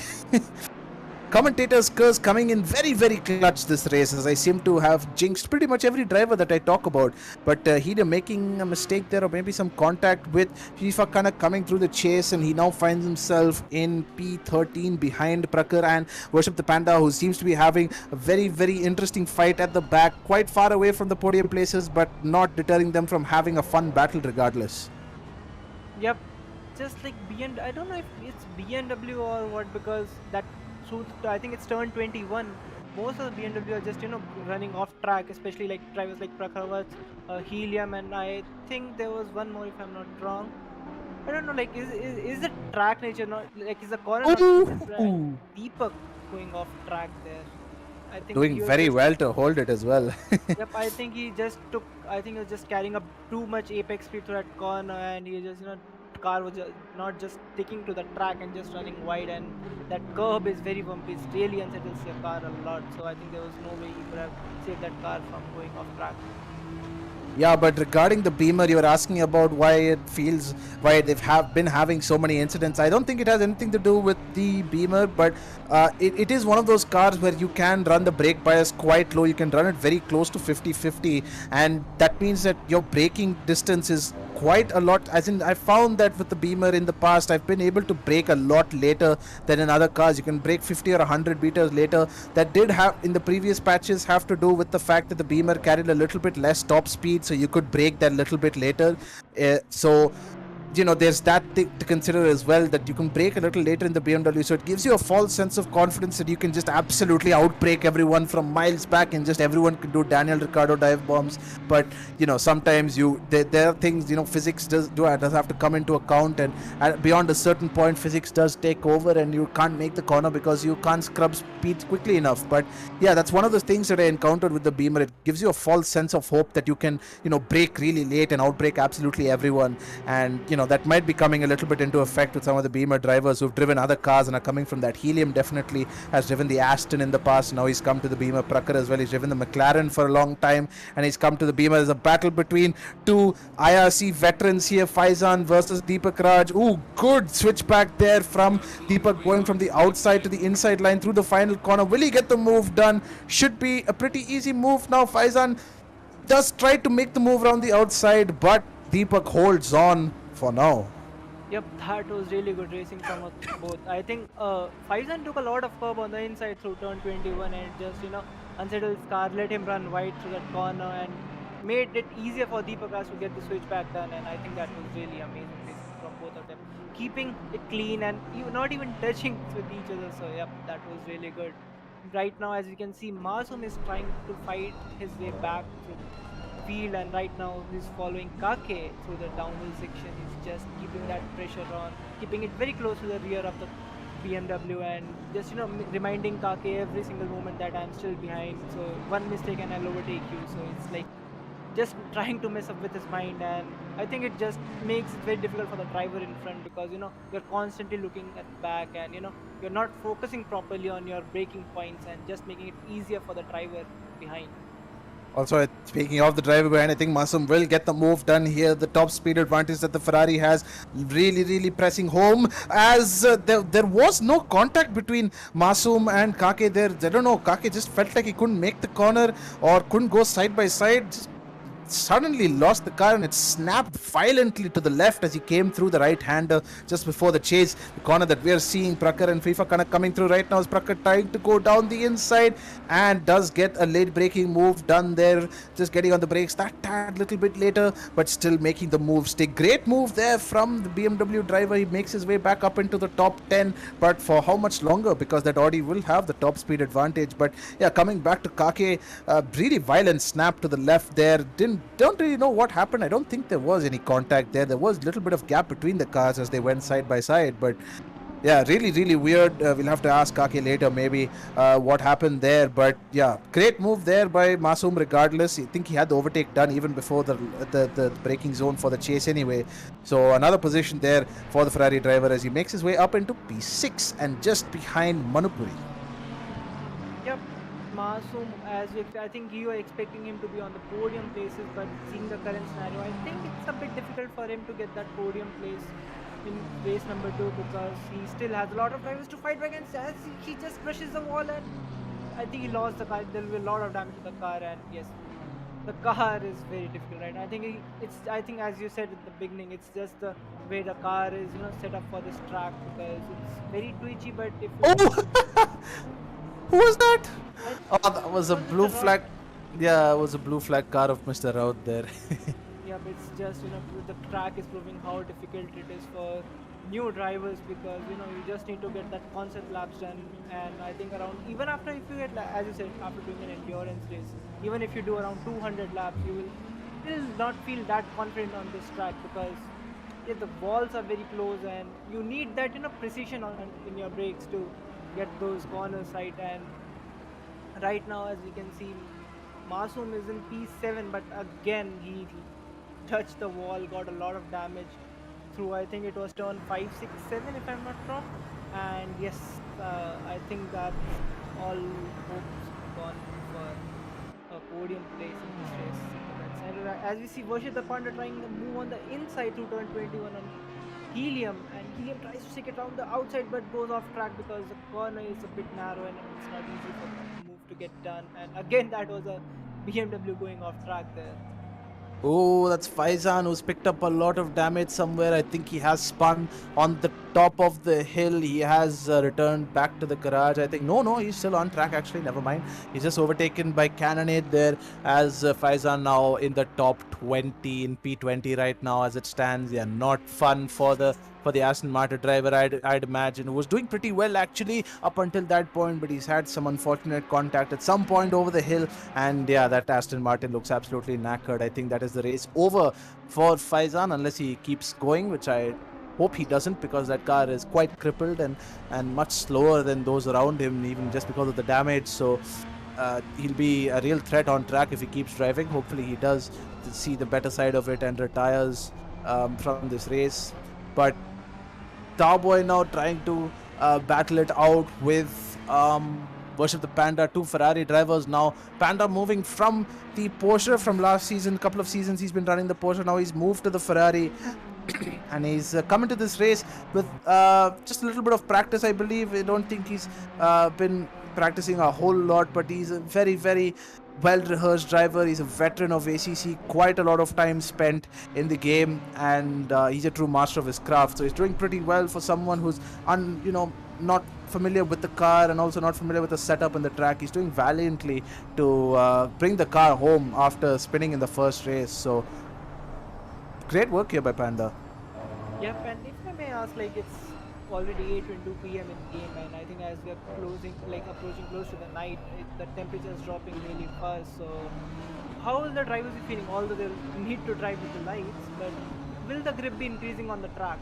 Commentator's curse coming in very, very clutch this race, as I seem to have jinxed pretty much every driver that I talk about. But Helium making a mistake there, or maybe some contact with FIFA Kanak coming through the chase, and he now finds himself in P13 behind Prakhar and Worship the Panda, who seems to be having a very, very interesting fight at the back, quite far away from the podium places, but not deterring them from having a fun battle regardless. Yep, just like I don't know if it's BMW or what, because that I think it's turn 21. Most of the BMW are just running off track, especially like drivers like Prakhar, Helium, and I think there was one more if I'm not wrong. I don't know, like is the track nature not like is the corner not too different? And Ooh! Deepak going off track there. I think Doing he was very just well to hold it as well. yep. I think he just took. I think he was just carrying up too much apex speed to that corner, and he just car was not just sticking to the track and just running wide, and that curb is very bumpy. It really unsettles your car a lot. So I think there was no way he could have saved that car from going off track. Yeah, but regarding the Beamer, you were asking about why they've have been having so many incidents. I don't think it has anything to do with the Beamer, but it is one of those cars where you can run the brake bias quite low. You can run it very close to 50-50, and that means that your braking distance is quite a lot. As in, I found that with the Beamer in the past, I've been able to brake a lot later than in other cars. You can brake 50 or 100 meters later. That did have in the previous patches have to do with the fact that the Beamer carried a little bit less top speed, so you could brake that little bit later. So there's that thing to consider as well, that you can brake a little later in the BMW, so it gives you a false sense of confidence that you can just absolutely outbrake everyone from miles back and just everyone can do Daniel Ricciardo dive bombs. But sometimes there are things, physics does have to come into account, and beyond a certain point physics does take over and you can't make the corner because you can't scrub speed quickly enough. But yeah, that's one of the things that I encountered with the Beamer. It gives you a false sense of hope that you can brake really late and outbrake absolutely everyone. And that might be coming a little bit into effect with some of the Beamer drivers who've driven other cars and are coming from that. Helium definitely has driven the Aston in the past. Now he's come to the Beamer. Prakhar as well. He's driven the McLaren for a long time, and he's come to the Beamer. There's a battle between two IRC veterans here. Faizan versus Deepakraj. Ooh, good switch back there from Deepak, going from the outside to the inside line through the final corner. Will he get the move done? Should be a pretty easy move now. Faizan does try to make the move around the outside, but Deepak holds on for now. Yep, that was really good racing from both. I think Faizan took a lot of curb on the inside through turn 21 and just unsettled his car, let him run wide through that corner and made it easier for Deepakraj to get the switch back done. And I think that was really amazing racing from both of them, keeping it clean and not even touching with each other. So yep, that was really good. Right now, as you can see, Masum is trying to fight his way back through field, and right now he's following Kake through the downhill section. He's just keeping that pressure on, keeping it very close to the rear of the BMW, and just reminding Kake every single moment that I'm still behind. So one mistake and I'll overtake you. So it's like just trying to mess up with his mind, and I think it just makes it very difficult for the driver in front because you're constantly looking at back, and you're not focusing properly on your braking points and just making it easier for the driver behind. Also, speaking of the driver behind, I think Masum will get the move done here. The top speed advantage that the Ferrari has really pressing home, as there was no contact between Masum and Kake there. I don't know, Kake just felt like he couldn't make the corner or couldn't go side by side. Just suddenly lost the car and it snapped violently to the left as he came through the right hander just before the chase. The corner that we are seeing Prakhar and FIFA kind of coming through right now is Prakhar trying to go down the inside and does get a late braking move done there, just getting on the brakes that tad little bit later, but still making the move stick. Great move there from the BMW driver. He makes his way back up into the top 10, but for how much longer, because that Audi will have the top speed advantage. But yeah, coming back to Kake, really violent snap to the left there. Don't really know what happened. I don't think there was any contact there. There was a little bit of gap between the cars as they went side by side, but yeah, really weird. We'll have to ask Kake later maybe what happened there. But yeah, great move there by Masum regardless. I think he had the overtake done even before the braking zone for the chase anyway. So another position there for the Ferrari driver as he makes his way up into P6 and just behind Manupuri. Yep, Masum, I think you are expecting him to be on the podium places, but seeing the current scenario, I think it's a bit difficult for him to get that podium place in race number 2 because he still has a lot of drivers to fight against as he just brushes the wall, and I think he lost the car. There will be a lot of damage to the car, and yes, the car is very difficult, right? I think I think as you said at the beginning, it's just the way the car is set up for this track because it's very twitchy. But if Oh, who was that? I, Oh, that was a was it blue the flag. Yeah, it was a blue flag car of Mr. Raut there. yeah, but it's just the track is proving how difficult it is for new drivers because you just need to get that concept laps done, and I think around even after if you get as you said after doing an endurance race, even if you do around 200 laps, you will still not feel that confident on this track because yeah, the walls are very close, and you need that precision in your brakes to get those corners right. And right now, as we can see, Masoom is in P7, but again he touched the wall, got a lot of damage through. I think it was turn 5, 6, 7, if I'm not wrong. And yes, I think that's all hopes gone for a podium place in this race. And as we see, Worship the Panda trying to move on the inside through turn 21 on Helium, and Helium tries to take it around the outside but goes off track because the corner is a bit narrow and it's not easy for that move to get done. And again, that was a BMW going off track there. Oh, that's Faizan who's picked up a lot of damage somewhere. I think he has spun on the top of the hill. He has returned back to the garage. I think no, he's still on track actually. Never mind. He's just overtaken by Cannonade there as Faizan now in the top 20 in P20 right now as it stands. Yeah, not fun for the Aston Martin driver, I'd imagine, who was doing pretty well actually up until that point, but he's had some unfortunate contact at some point over the hill, and yeah, that Aston Martin looks absolutely knackered. I think that is the race over for Faizan unless he keeps going, which I hope he doesn't, because that car is quite crippled and much slower than those around him, even just because of the damage. So he'll be a real threat on track if he keeps driving. Hopefully he does see the better side of it and retires from this race. But Starboy now trying to battle it out with Worship the Panda, two Ferrari drivers now. Panda moving from the Porsche from last season, couple of seasons he's been running the Porsche. Now he's moved to the Ferrari and he's come into this race with just a little bit of practice, I believe. I don't think he's been practicing a whole lot, but he's a very, very well-rehearsed driver. He's a veteran of ACC, quite a lot of time spent in the game, and he's a true master of his craft. So he's doing pretty well for someone who's not familiar with the car and also not familiar with the setup and the track. He's doing valiantly to bring the car home after spinning in the first race. So great work here by Panda. Yep, and if I may ask, it's already 8:22 p.m. in game, and I think as we are approaching close to the night, the temperature is dropping really fast. So how will the drivers be feeling? Although they'll need to drive with the lights, but will the grip be increasing on the track?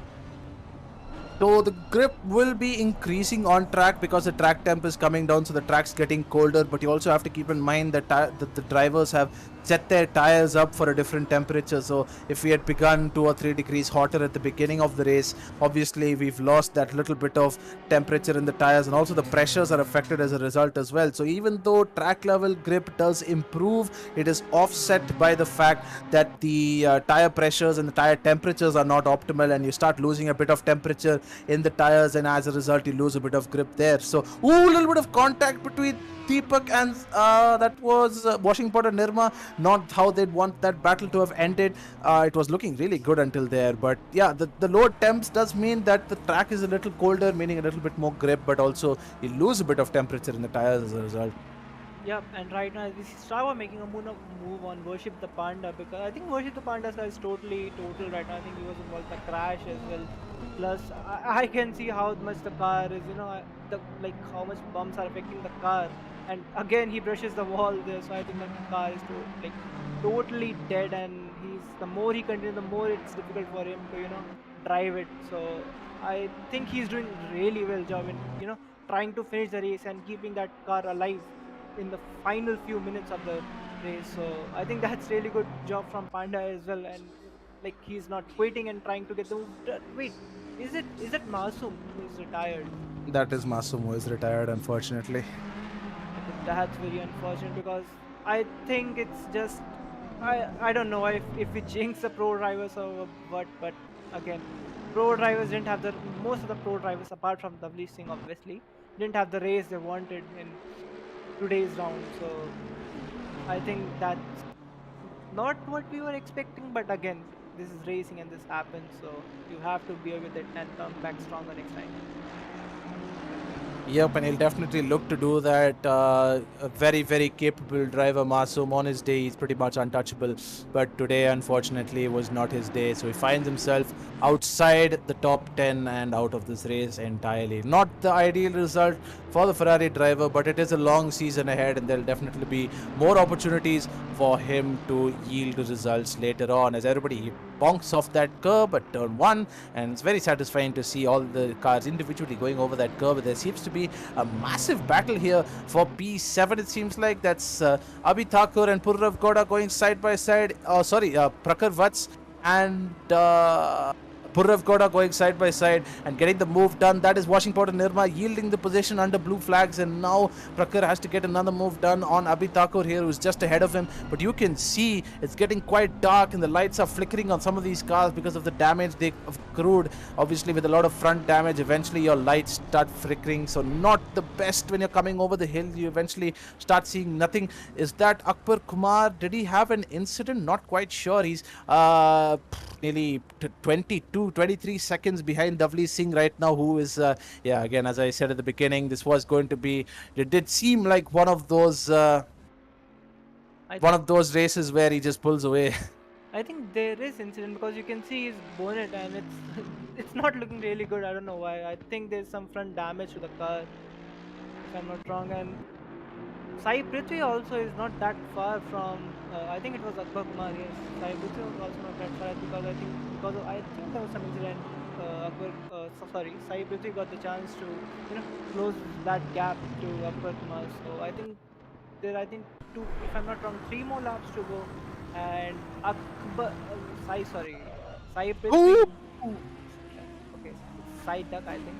So the grip will be increasing on track because the track temp is coming down, so the track's getting colder. But you also have to keep in mind that the drivers have set their tires up for a different temperature. So if we had begun 2 or 3 degrees hotter at the beginning of the race, obviously we've lost that little bit of temperature in the tires, and also the pressures are affected as a result as well. So even though track level grip does improve, it is offset by the fact that the tire pressures and the tire temperatures are not optimal, and you start losing a bit of temperature in the tires, and as a result you lose a bit of grip there. So a little bit of contact between Deepak and that was Washington and Nirma. Not how they'd want that battle to have ended. It was looking really good until there, but yeah, the lower temps does mean that the track is a little colder, meaning a little bit more grip, but also you lose a bit of temperature in the tires as a result. Yep, and right now we see Strava making a move on Worship the Panda, because I think Worship the Panda is totally total right now. I think he was involved in the crash as well. Plus, I can see how much the car is, how much bumps are affecting the car. And again, he brushes the wall there, so I think the car is totally dead. And the more he continues, the more it's difficult for him to drive it. So I think he's doing really well job in trying to finish the race and keeping that car alive in the final few minutes of the race. So I think that's really good job from Panda as well, and he's not quitting and trying to get the wait. Is it Masoom who's retired? That is Masoom who is retired, unfortunately. That's very unfortunate, because I think it's just I don't know if we jinx the pro drivers or what, but again, pro drivers didn't have most of the pro drivers apart from W Singh obviously didn't have the race they wanted in today's round. So I think that's not what we were expecting, but again, this is racing and this happens, so you have to bear with it and come back stronger next time. Yep, and he'll definitely look to do that. A very, very capable driver, Masoom. On his day, he's pretty much untouchable. But today, unfortunately, was not his day. So he finds himself outside the top 10 and out of this race entirely. Not the ideal result for the Ferrari driver, but it is a long season ahead, and there'll definitely be more opportunities for him to yield results later on. As everybody bonks off that curb at turn 1, and it's very satisfying to see all the cars individually going over that curb. There seems to be a massive battle here for P7. It seems like that's Abhi Thakur and Purrav Gowda going side by side. Prakhar Vats and Purrav Gowda going side by side and getting the move done. That is Washington and Nirma yielding the position under blue flags, and now Prakhar has to get another move done on Abhi Thakur here, who's just ahead of him. But you can see it's getting quite dark and the lights are flickering on some of these cars because of the damage they accrued. Obviously, with a lot of front damage, eventually your lights start flickering, so not the best when you're coming over the hill. You eventually start seeing nothing. Is that Akbar Kumar? Did he have an incident? Not quite sure. He's nearly 23 seconds behind Davli Singh right now, who is again, as I said at the beginning, this was going to be, it did seem like one of those races where he just pulls away. I think there is incident because you can see his bonnet and it's it's not looking really good. I don't know why. I think there's some front damage to the car, if I'm not wrong. And Sai Prithvi also is not that far from. I think it was Akbar Kumar. Yes, Sai Prithvi was also not that far because I think there was some incident. Sai Prithvi got the chance to close that gap to Akbar Kumar. So I think two, if I'm not wrong, 3 more laps to go, and Sai Prithvi. Okay, Sai Duck, I think.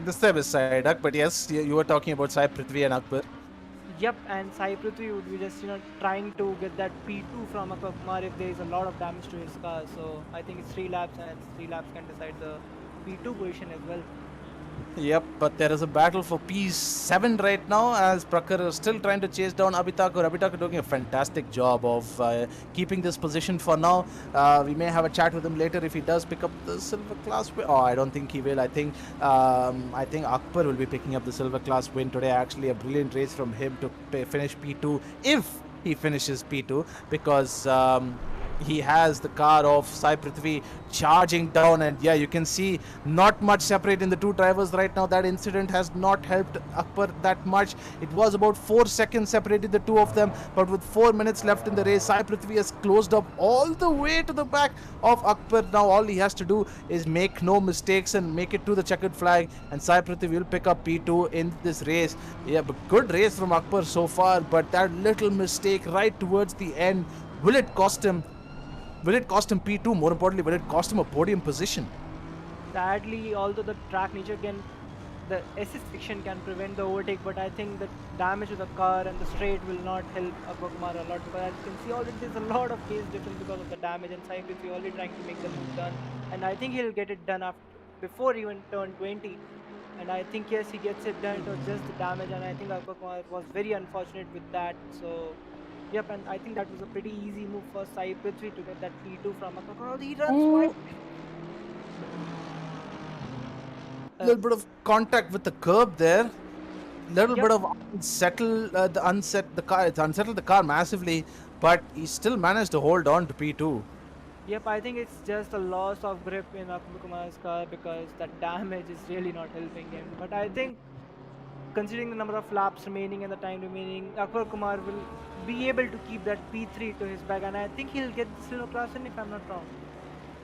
This time is Sai Duck, but yes, you were talking about Sai Prithvi and Akbar. Yep, and Sai Prithvi would be just trying to get that P2 from Akbar Kumar if there is a lot of damage to his car. So I think it's 3 laps, and 3 laps can decide the P2 position as well. Yep, but there is a battle for P7 right now as Prakhar is still trying to chase down Abhi Thakur. Abhi Thakur doing a fantastic job of keeping this position for now. We may have a chat with him later if he does pick up the silver class win. Oh, I don't think he will. I think Akbar will be picking up the silver class win today. Actually, a brilliant race from him to finish P2 if he finishes P2, because he has the car of Sai Prithvi charging down, and yeah, you can see not much separating the two drivers right now. That incident has not helped Akbar that much. It was about 4 seconds separating the two of them, but with 4 minutes left in the race, Sai Prithvi has closed up all the way to the back of Akbar. Now all he has to do is make no mistakes and make it to the checkered flag, and Sai Prithvi will pick up P2 in this race. Yeah, but good race from Akbar so far, but that little mistake right towards the end, will it cost him? Will it cost him P2? More importantly, will it cost him a podium position? Sadly, although the track nature the assist section can prevent the overtake, but I think the damage to the car and the straight will not help Akbar Kumar a lot, because as you can see already there's a lot of case difference because of the damage, and Sai Prithvi already trying to make the move done, and I think he'll get it done before even turn 20. And I think yes, he gets it done. It was just the damage, and I think Akbar Kumar was very unfortunate with that. So yep, and I think that was a pretty easy move for Sai Prithvi to get that P2 from Akbar Kumar. He runs wide. A little bit of contact with the curb there. Little bit of unsettled the car massively, but he still managed to hold on to P2. Yep, I think it's just a loss of grip in Akbar Kumar's car because that damage is really not helping him. But I think, considering the number of laps remaining and the time remaining, Akbar Kumar will be able to keep that P3 to his back, and I think he'll get the silver class in, if I'm not wrong.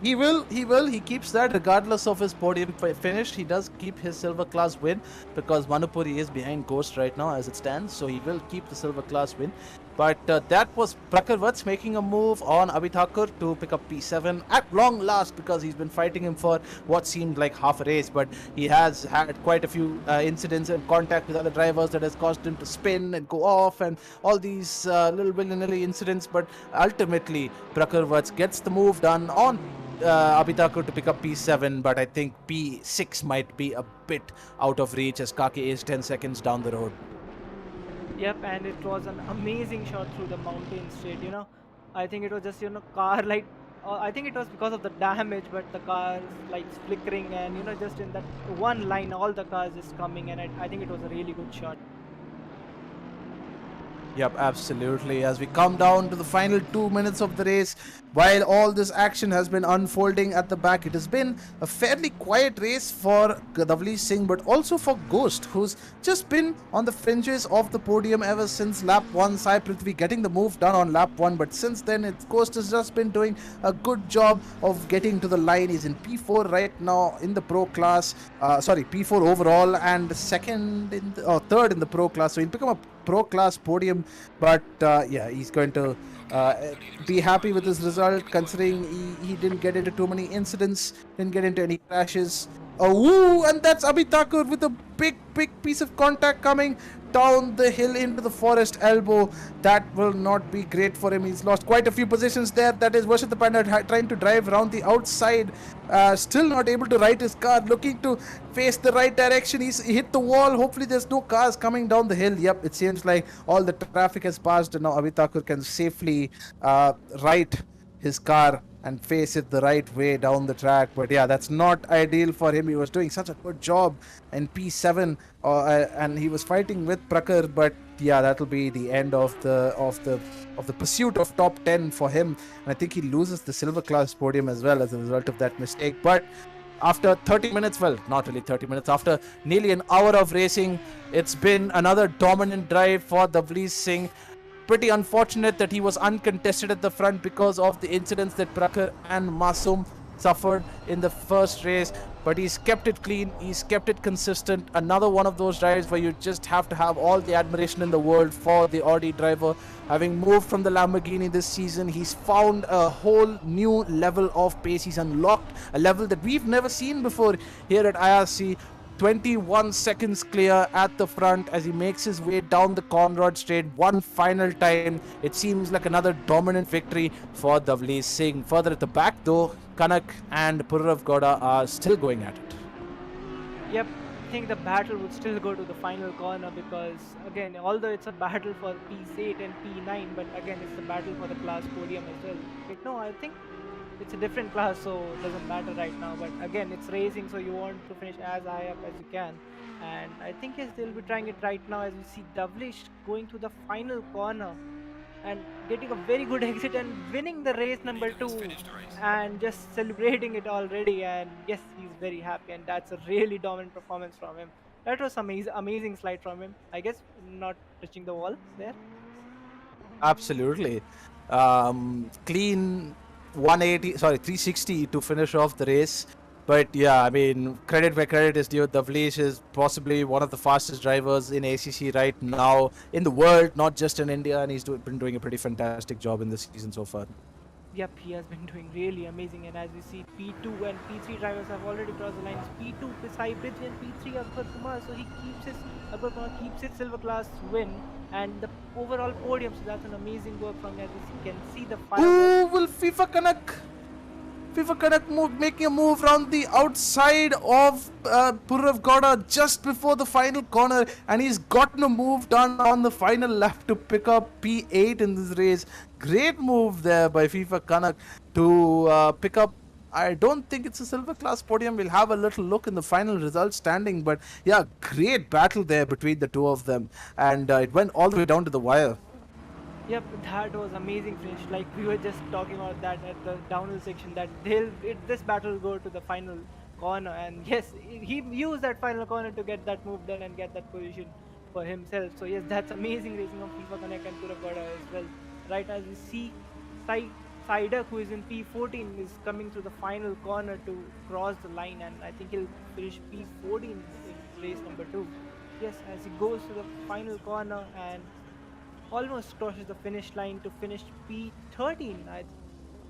He will. He keeps that regardless of his podium finish. He does keep his silver class win because Manupuri is behind Ghost right now as it stands, so he will keep the silver class win. But that was Prakhar Vats making a move on Abhi Thakur to pick up P7 at long last, because he's been fighting him for what seemed like half a race, but he has had quite a few incidents and contact with other drivers that has caused him to spin and go off and all these little willy-nilly incidents. But ultimately, Prakhar Vats gets the move done on Abhi Thakur to pick up P7, but I think P6 might be a bit out of reach as Kake is 10 seconds down the road. Yep, and it was an amazing shot through the mountain straight, I think it was just, car light. I think it was because of the damage, but the car's lights flickering, and, just in that one line, all the cars just coming, and I think it was a really good shot. Yep, absolutely. As we come down to the final 2 minutes of the race, While all this action has been unfolding at the back, it has been a fairly quiet race for Davli Singh, but also for Ghost, who's just been on the fringes of the podium ever since lap 1. Sai Prithvi getting the move done on lap 1, but since then, Ghost has just been doing a good job of getting to the line. He's in P4 right now in the pro class, P4 overall, and third in the pro class. So he'll become a pro class podium, but he's going to be happy with his result, considering he didn't get into too many incidents, didn't get into any crashes. Oh, and that's Abhi Thakur with a big piece of contact coming down the hill into the forest elbow. That will not be great for him. He's lost quite a few positions there. That is Varshit the Panda trying to drive around the outside, still not able to right his car, looking to face the right direction. He hit the wall. Hopefully there's no cars coming down the hill. Yep, it seems like all the traffic has passed and now Abhi Thakur can safely right his car and face it the right way down the track. But yeah, that's not ideal for him. He was doing such a good job in P7, and he was fighting with Prakhar. But yeah, that'll be the end of the pursuit of top 10 for him. And I think he loses the silver class podium as well as a result of that mistake. But after 30 minutes, well, not really 30 minutes, after nearly an hour of racing, it's been another dominant drive for Davli Singh. Pretty unfortunate that he was uncontested at the front because of the incidents that Prakhar and Masoom suffered in the first race, but he's kept it clean, he's kept it consistent. Another one of those drives where you just have to have all the admiration in the world for the Audi driver. Having moved from the Lamborghini this season, he's found a whole new level of pace. He's unlocked a level that we've never seen before here at IRC. 21 seconds clear at the front as he makes his way down the Conrad straight one final time. It seems like another dominant victory for Davli Singh. Further at the back though, Kanak and Pururav Gowda are still going at it. Yep, I think the battle would still go to the final corner because, again, although it's a battle for P8 and P9, but again, it's the battle for the class podium as well. But no, I think it's a different class, so it doesn't matter right now. But again, it's racing, so you want to finish as high up as you can. And I think yes, they'll be trying it right now as we see Davlish going to the final corner and getting a very good exit and winning the race number 2 and just celebrating it already. And yes, he's very happy, and that's a really dominant performance from him. That was amazing slide from him. I guess not touching the wall there. Absolutely. Clean 360 to finish off the race. But yeah, I mean, credit where credit is due. Davlish is possibly one of the fastest drivers in ACC right now in the world, not just in India, and he's been doing a pretty fantastic job in this season so far. Yep, he has been doing really amazing, and as we see, P2 and P3 drivers have already crossed the lines. P2 Sai Bridge and P3 Akbar Kumar, so Akbar Kumar keeps his silver class win and the overall podium. So that's an amazing work from him. As we can see the final. Ooh, will FIFA Kanak making a move around the outside of Pururav Gowda just before the final corner, and he's gotten a move done on the final lap to pick up P8 in this race. Great move there by FIFA Kanak to pick up. I don't think it's a silver class podium. We'll have a little look in the final result standing, but yeah, great battle there between the two of them, and it went all the way down to the wire. Yep, that was amazing finish. Like we were just talking about that at the downhill section, that this battle will go to the final corner, and yes, he used that final corner to get that move done and get that position for himself. So yes, that's amazing racing of FIFA Connect and Pururav Gowda as well. Right as we see Saidak, who is in P14, is coming to the final corner to cross the line, and I think he'll finish P14 in race number 2. Yes, as he goes to the final corner and almost crosses the finish line to finish P13.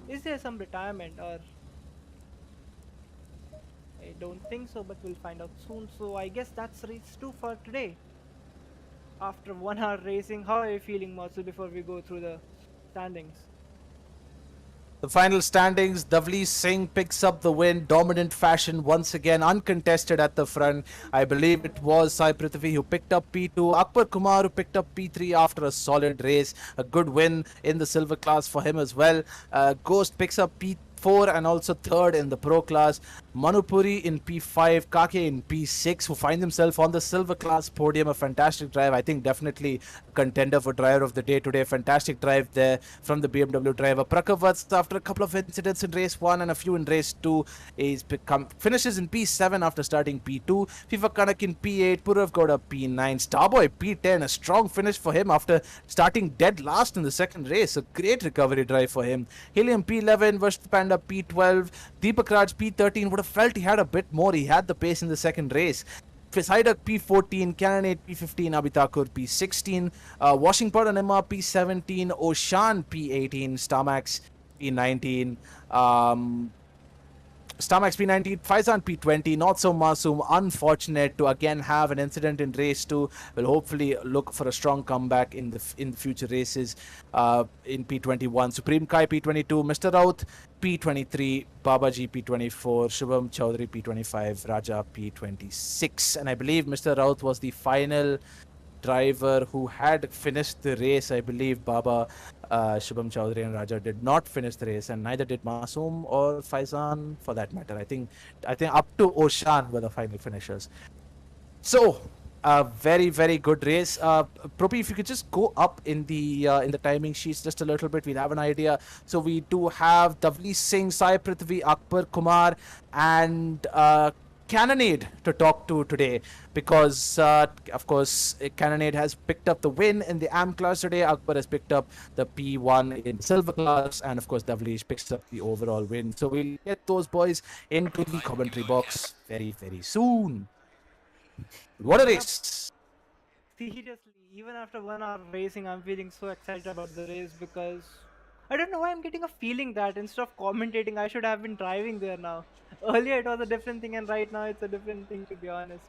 Is there some retirement, or I don't think so, but we'll find out soon. So I guess that's race 2 for today. After 1 hour racing, how are you feeling, Marcel, before we go through the standings? The final standings, Davli Singh picks up the win, dominant fashion once again, uncontested at the front. I believe it was Sai Prithvi who picked up P2, Akbar Kumar who picked up P3 after a solid race. A good win in the silver class for him as well. Ghost picks up P4 P4 and also third in the pro class. Manupuri in P5, Kake in P6, who find himself on the silver class podium. A fantastic drive. I think definitely a contender for driver of the day today. Fantastic drive there from the BMW driver. Prakavats, after a couple of incidents in race 1 and a few in race 2, finishes in P7 after starting P2. FIFA Kanak in P8, Purav Gowda P9, Starboy P10. A strong finish for him after starting dead last in the second race. A great recovery drive for him. Helium P11, Vashti Panda P12, Deepakraj P13. Would have felt he had a bit more. He had the pace in the second race. Sidak P14, Canonade P15, Abitakur P16, Washington and Emma P17, Oshan P18, Starmax P19, Starmax P19, Faizan P20, not so Masoom. Unfortunate to again have an incident in race 2. Will hopefully look for a strong comeback in the future races. In P21, Supreme Kai P22, Mr. Raut P23, Babaji P24, Shubham Chaudhary P25, Raja P26. And I believe Mr. Raut was the final driver who had finished the race. I believe Baba, Shubham Chaudhary and Raja did not finish the race, and neither did Masoom or Faizan for that matter. I think up to Oshan were the final finishers. So a very, very good race. Propi, if you could just go up in the timing sheets just a little bit, we'll have an idea. So we do have Davli Singh, Sai Prithvi, Akbar Kumar, and Cannonade to talk to today, because of course Cannonade has picked up the win in the AM class today. Akbar has picked up the P1 in silver class, and of course Davlish picks up the overall win. So we'll get those boys into the commentary box very, very soon. What a Yep. race! Seriously, even after 1 hour of racing, I'm feeling so excited about the race because I don't know why I'm getting a feeling that instead of commentating, I should have been driving there now. Earlier it was a different thing, and right now it's a different thing, to be honest.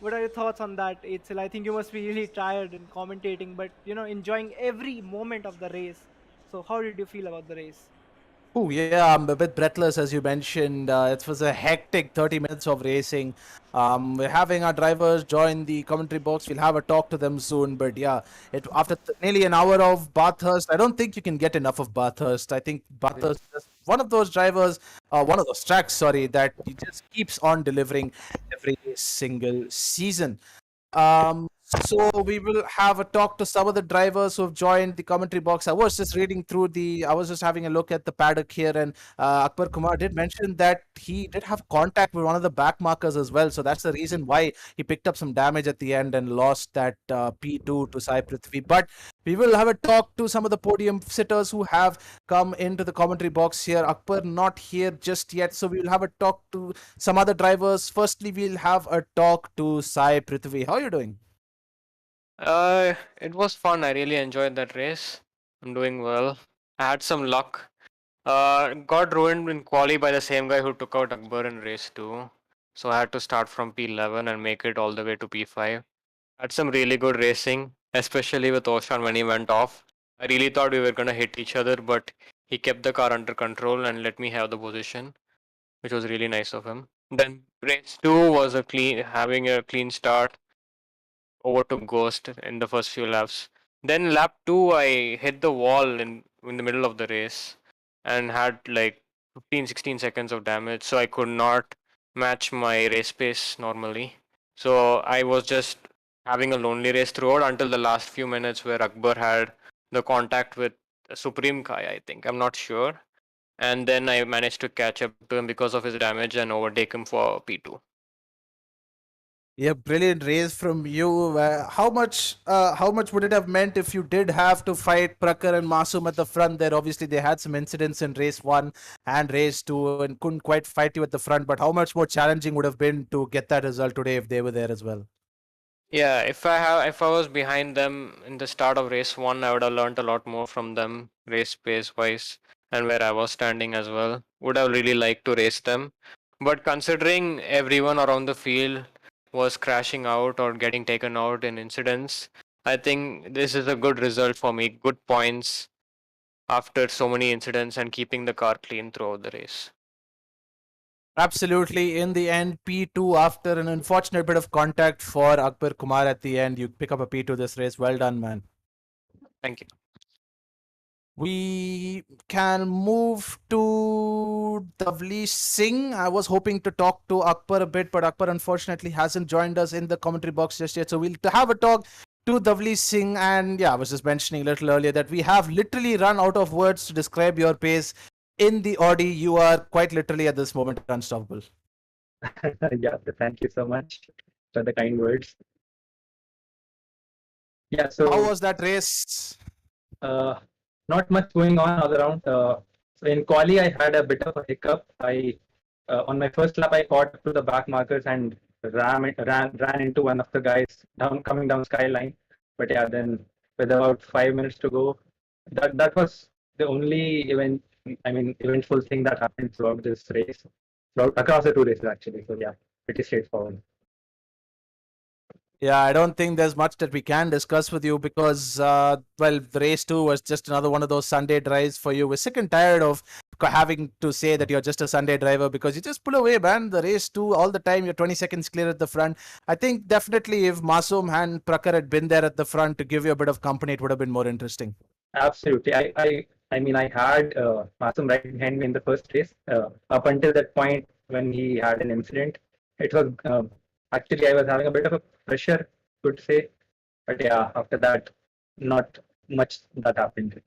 What are your thoughts on that, Itzel? I think you must be really tired in commentating, but enjoying every moment of the race. So, how did you feel about the race? Oh, yeah, I'm a bit breathless, as you mentioned. It was a hectic 30 minutes of racing. We're having our drivers join the commentary box. We'll have a talk to them soon. But yeah, after nearly an hour of Bathurst, I don't think you can get enough of Bathurst. I think Bathurst is one of those drivers, one of those tracks, sorry, that he just keeps on delivering every single season. So we will have a talk to some of the drivers who have joined the commentary box. I was just having a look at the paddock here, and Akbar Kumar did mention that he did have contact with one of the back markers as well. So that's the reason why he picked up some damage at the end and lost that P2 to Sai Prithvi. But we will have a talk to some of the podium sitters who have come into the commentary box here. Akbar not here just yet, so we will have a talk to some other drivers. Firstly, we'll have a talk to Sai Prithvi. How are you doing? It was fun. I really enjoyed that race. I'm doing well. I had some luck. Got ruined in quali by the same guy who took out Akbar in race 2. So I had to start from P11 and make it all the way to P5. Had some really good racing, especially with Oshan when he went off. I really thought we were gonna hit each other, but he kept the car under control and let me have the position, which was really nice of him. Then race 2 was having a clean start, overtook Ghost in the first few laps. Then lap 2, I hit the wall in the middle of the race and had like 15-16 seconds of damage, so I could not match my race pace normally. So I was just having a lonely race throughout until the last few minutes where Akbar had the contact with Supreme Kai, I think. I'm not sure. And then I managed to catch up to him because of his damage and overtake him for P2. Yeah, brilliant race from you. How much would it have meant if you did have to fight Prakar and Masoom at the front there? Obviously, they had some incidents in race 1 and race 2 and couldn't quite fight you at the front. But how much more challenging would have been to get that result today if they were there as well? Yeah, if I was behind them in the start of race 1, I would have learned a lot more from them, race pace wise, and where I was standing as well. Would have really liked to race them. But considering everyone around the field was crashing out or getting taken out in incidents, I think this is a good result for me. Good points after so many incidents and keeping the car clean throughout the race. Absolutely. In the end, P2 after an unfortunate bit of contact for Akbar Kumar at the end, you pick up a P2 this race. Well done, man. Thank you. We can move to Davleesh Singh. I was hoping to talk to Akbar a bit, but Akbar unfortunately hasn't joined us in the commentary box just yet. So we'll have a talk to Davleesh Singh. And yeah, I was just mentioning a little earlier that we have literally run out of words to describe your pace in the Audi. You are quite literally at this moment unstoppable. Yeah, thank you so much for the kind words. Yeah, so how was that race? Not much going on all around. So in quali, I had a bit of a hiccup. I on my first lap, I caught up to the back markers and ran into one of the guys coming down Skyline. But yeah, then with about 5 minutes to go, that was the only eventful thing that happened throughout this race, across the two races actually. So yeah, pretty straightforward. Yeah, I don't think there's much that we can discuss with you because, well, the race 2 was just another one of those Sunday drives for you. We're sick and tired of having to say that you're just a Sunday driver because you just pull away, man. The race 2, all the time, you're 20 seconds clear at the front. I think definitely if Masoom and Prakhar had been there at the front to give you a bit of company, it would have been more interesting. Absolutely. I had Masoom right behind me in the first race. Up until that point when he had an incident, it was actually I was having a bit of a pressure, could say. But yeah, after that, not much that happened.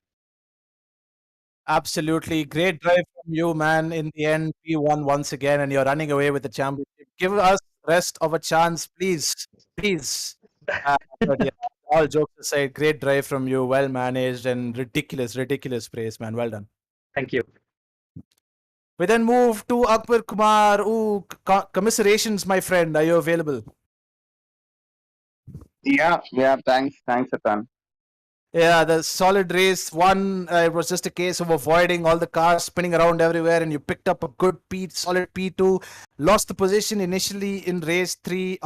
Absolutely. Great drive from you, man. In the end, we won once again and you're running away with the championship. Give us rest of a chance, please. Please. But yeah, all jokes aside, great drive from you. Well managed and ridiculous praise, man. Well done. Thank you. We then move to Akbar Kumar. Ooh, commiserations, my friend. Are you available? Yeah, thanks a ton. Yeah, the solid race. One, it was just a case of avoiding all the cars spinning around everywhere, and you picked up a good solid P2. Lost the position initially in race 3.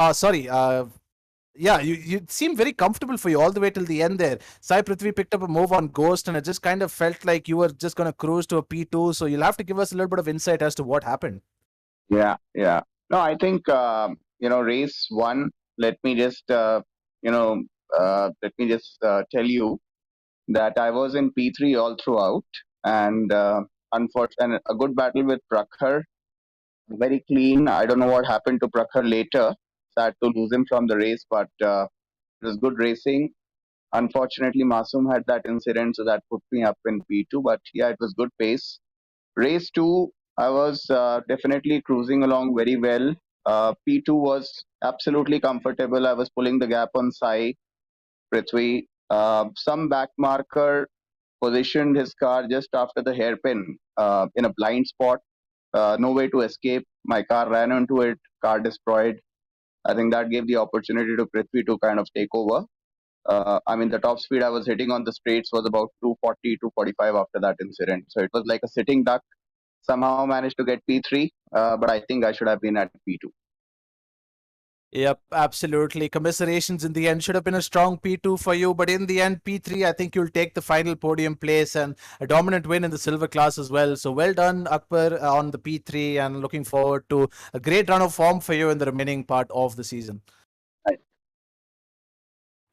Yeah, you seemed very comfortable for you all the way till the end there. Sai Prithvi picked up a move on Ghost, and it just kind of felt like you were just going to cruise to a P2. So you'll have to give us a little bit of insight as to what happened. Yeah. No, I think race 1. Let me just tell you that I was in P3 all throughout, and unfortunately, a good battle with Prakhar, very clean. I don't know what happened to Prakhar later. Sad to lose him from the race, but it was good racing. Unfortunately, Masoom had that incident, so that put me up in P2. But yeah, it was good pace. Race 2, I was definitely cruising along very well. P2 was absolutely comfortable. I was pulling the gap on Sai, Prithvi. Some back marker positioned his car just after the hairpin in a blind spot. No way to escape. My car ran into it, car destroyed. I think that gave the opportunity to Prithvi to kind of take over. The top speed I was hitting on the straights was about 240, 245 after that incident. So it was like a sitting duck. Somehow managed to get P3, but I think I should have been at P2. Yep, absolutely. Commiserations in the end. Should have been a strong P2 for you, but in the end, P3, I think you'll take the final podium place and a dominant win in the silver class as well. So well done, Akbar, on the P3, and looking forward to a great run of form for you in the remaining part of the season. Right.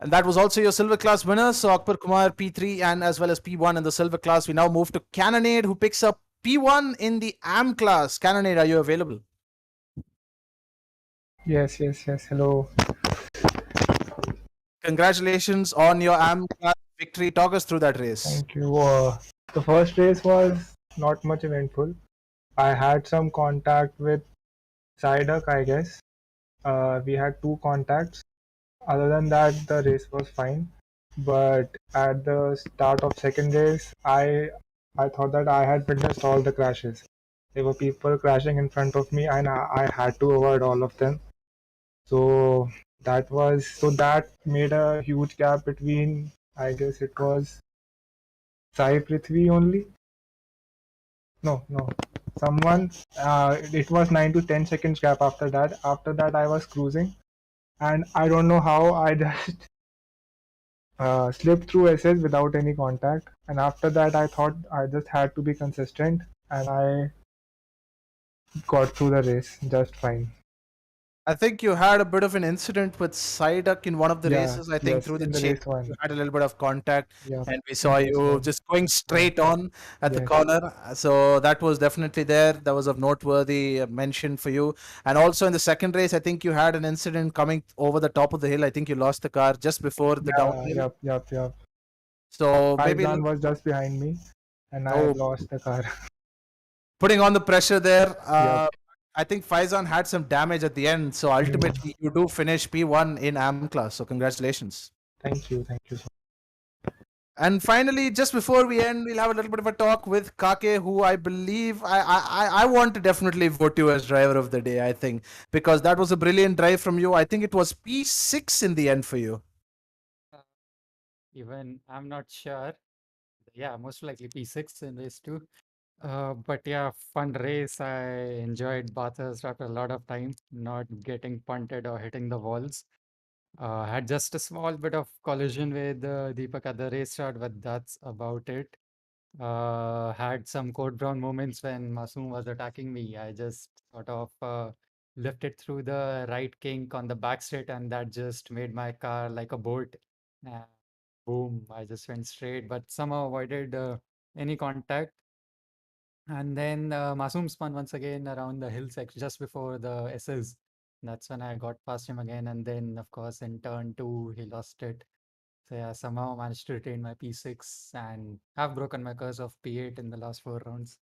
And that was also your silver class winner. So Akbar Kumar, P3, and as well as P1 in the silver class. We now move to Cannonade, who picks up P1 in the AM class. Cannonade, are you available? Yes. Hello. Congratulations on your AM class victory. Talk us through that race. Thank you. The first race was not much eventful. I had some contact with Psyduck, I guess. We had 2 contacts. Other than that, the race was fine. But at the start of second race, I thought that I had witnessed all the crashes. There were people crashing in front of me, and I had to avoid all of them. So that made a huge gap between, I guess it was Sai Prithvi only. No, someone. It was 9 to 10 seconds gap after that. After that, I was cruising, and I don't know how I just slipped through SS without any contact. And after that, I thought I just had to be consistent, and I got through the race just fine. I think you had a bit of an incident with Psyduck in one of the Yeah, races. I think yes, through the in the chain, race one. you had a little bit of contact, Yeah, and we in saw race you one. just going straight on at the Yes. corner. So that was definitely there. That was of noteworthy mention for you. And also in the second race, I think you had an incident coming over the top of the hill. I think you lost the car just before the Yeah, downhill. yep. So maybe Faizan was just behind me, and I oh, lost the car. putting on the pressure there. Yep. I think Faizan had some damage at the end. So ultimately, you do finish P1 in AM class. So congratulations. Thank you so And finally, just before we end, we'll have a little bit of a talk with Kake, who I believe I want to definitely vote you as driver of the day, I think, because that was a brilliant drive from you. I think it was P6 in the end for you. Even I'm not sure. Yeah, most likely P6 in race 2. But yeah, fun race. I enjoyed Bathurst after a lot of time, not getting punted or hitting the walls. Had just a small bit of collision with Deepak at the race start, but that's about it. Had some code brown moments when Masoom was attacking me. I just sort of lifted through the right kink on the back straight, and that just made my car like a bolt. Uh, Boom, I just went straight, but somehow avoided any contact. And then Masoom spun once again around the hill section just before the SS. That's when I got past him again. And then, of course, in turn 2, he lost it. So yeah, somehow managed to retain my P6 and have broken my curse of P8 in the last 4 rounds.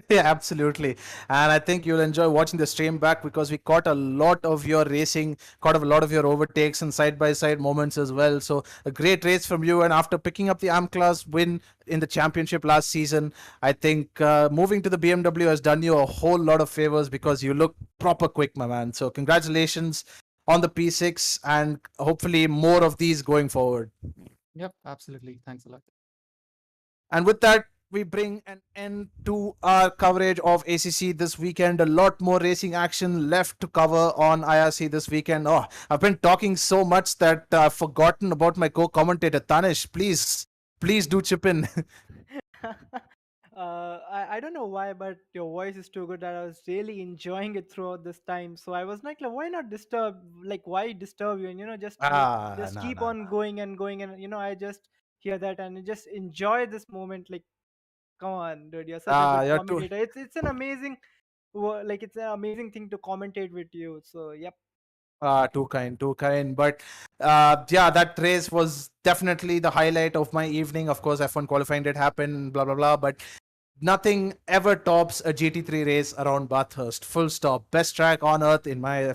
Yeah, absolutely. And I think you'll enjoy watching the stream back because we caught a lot of your racing, caught a lot of your overtakes and side by side moments as well. So a great race from you. And after picking up the AM class win in the championship last season, I think moving to the BMW has done you a whole lot of favors because you look proper quick, my man. So congratulations on the P6 and hopefully more of these going forward. Yep, absolutely. Thanks a lot. And with that, we bring an end to our coverage of ACC this weekend. A lot more racing action left to cover on IRC this weekend. Oh, I've been talking so much that I've forgotten about my co-commentator, Tanish. Please do chip in. I don't know why, but your voice is too good that I was really enjoying it throughout this time. So I was like, why not disturb? Like, why disturb you? And just keep No. on going and going. And I just hear that and just enjoy this moment. Like, come on, dude, you're such a good You're too. commentator. It's an amazing, it's an amazing thing to commentate with you. So yep. Too kind, too kind. But yeah, that race was definitely the highlight of my evening. Of course, F1 qualifying did happen, blah, blah, blah. But nothing ever tops a GT3 race around Bathurst. Full stop. Best track on earth in my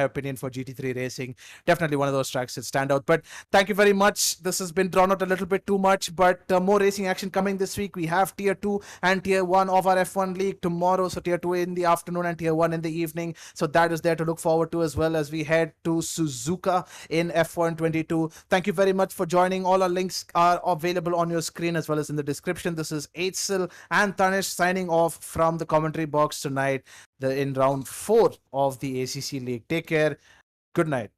opinion for GT3 racing. Definitely one of those tracks that stand out. But thank you very much. This has been drawn out a little bit too much, but more racing action coming this week. We have Tier 2 and Tier 1 of our F1 league tomorrow. So Tier 2 in the afternoon and Tier 1 in the evening. So that is there to look forward to as well as we head to Suzuka in F1 22. Thank you very much for joining. All our links are available on your screen as well as in the description. This is Eitzel and Tanish signing off from the commentary box tonight in round 4 of the ACC League. Take care. Good night.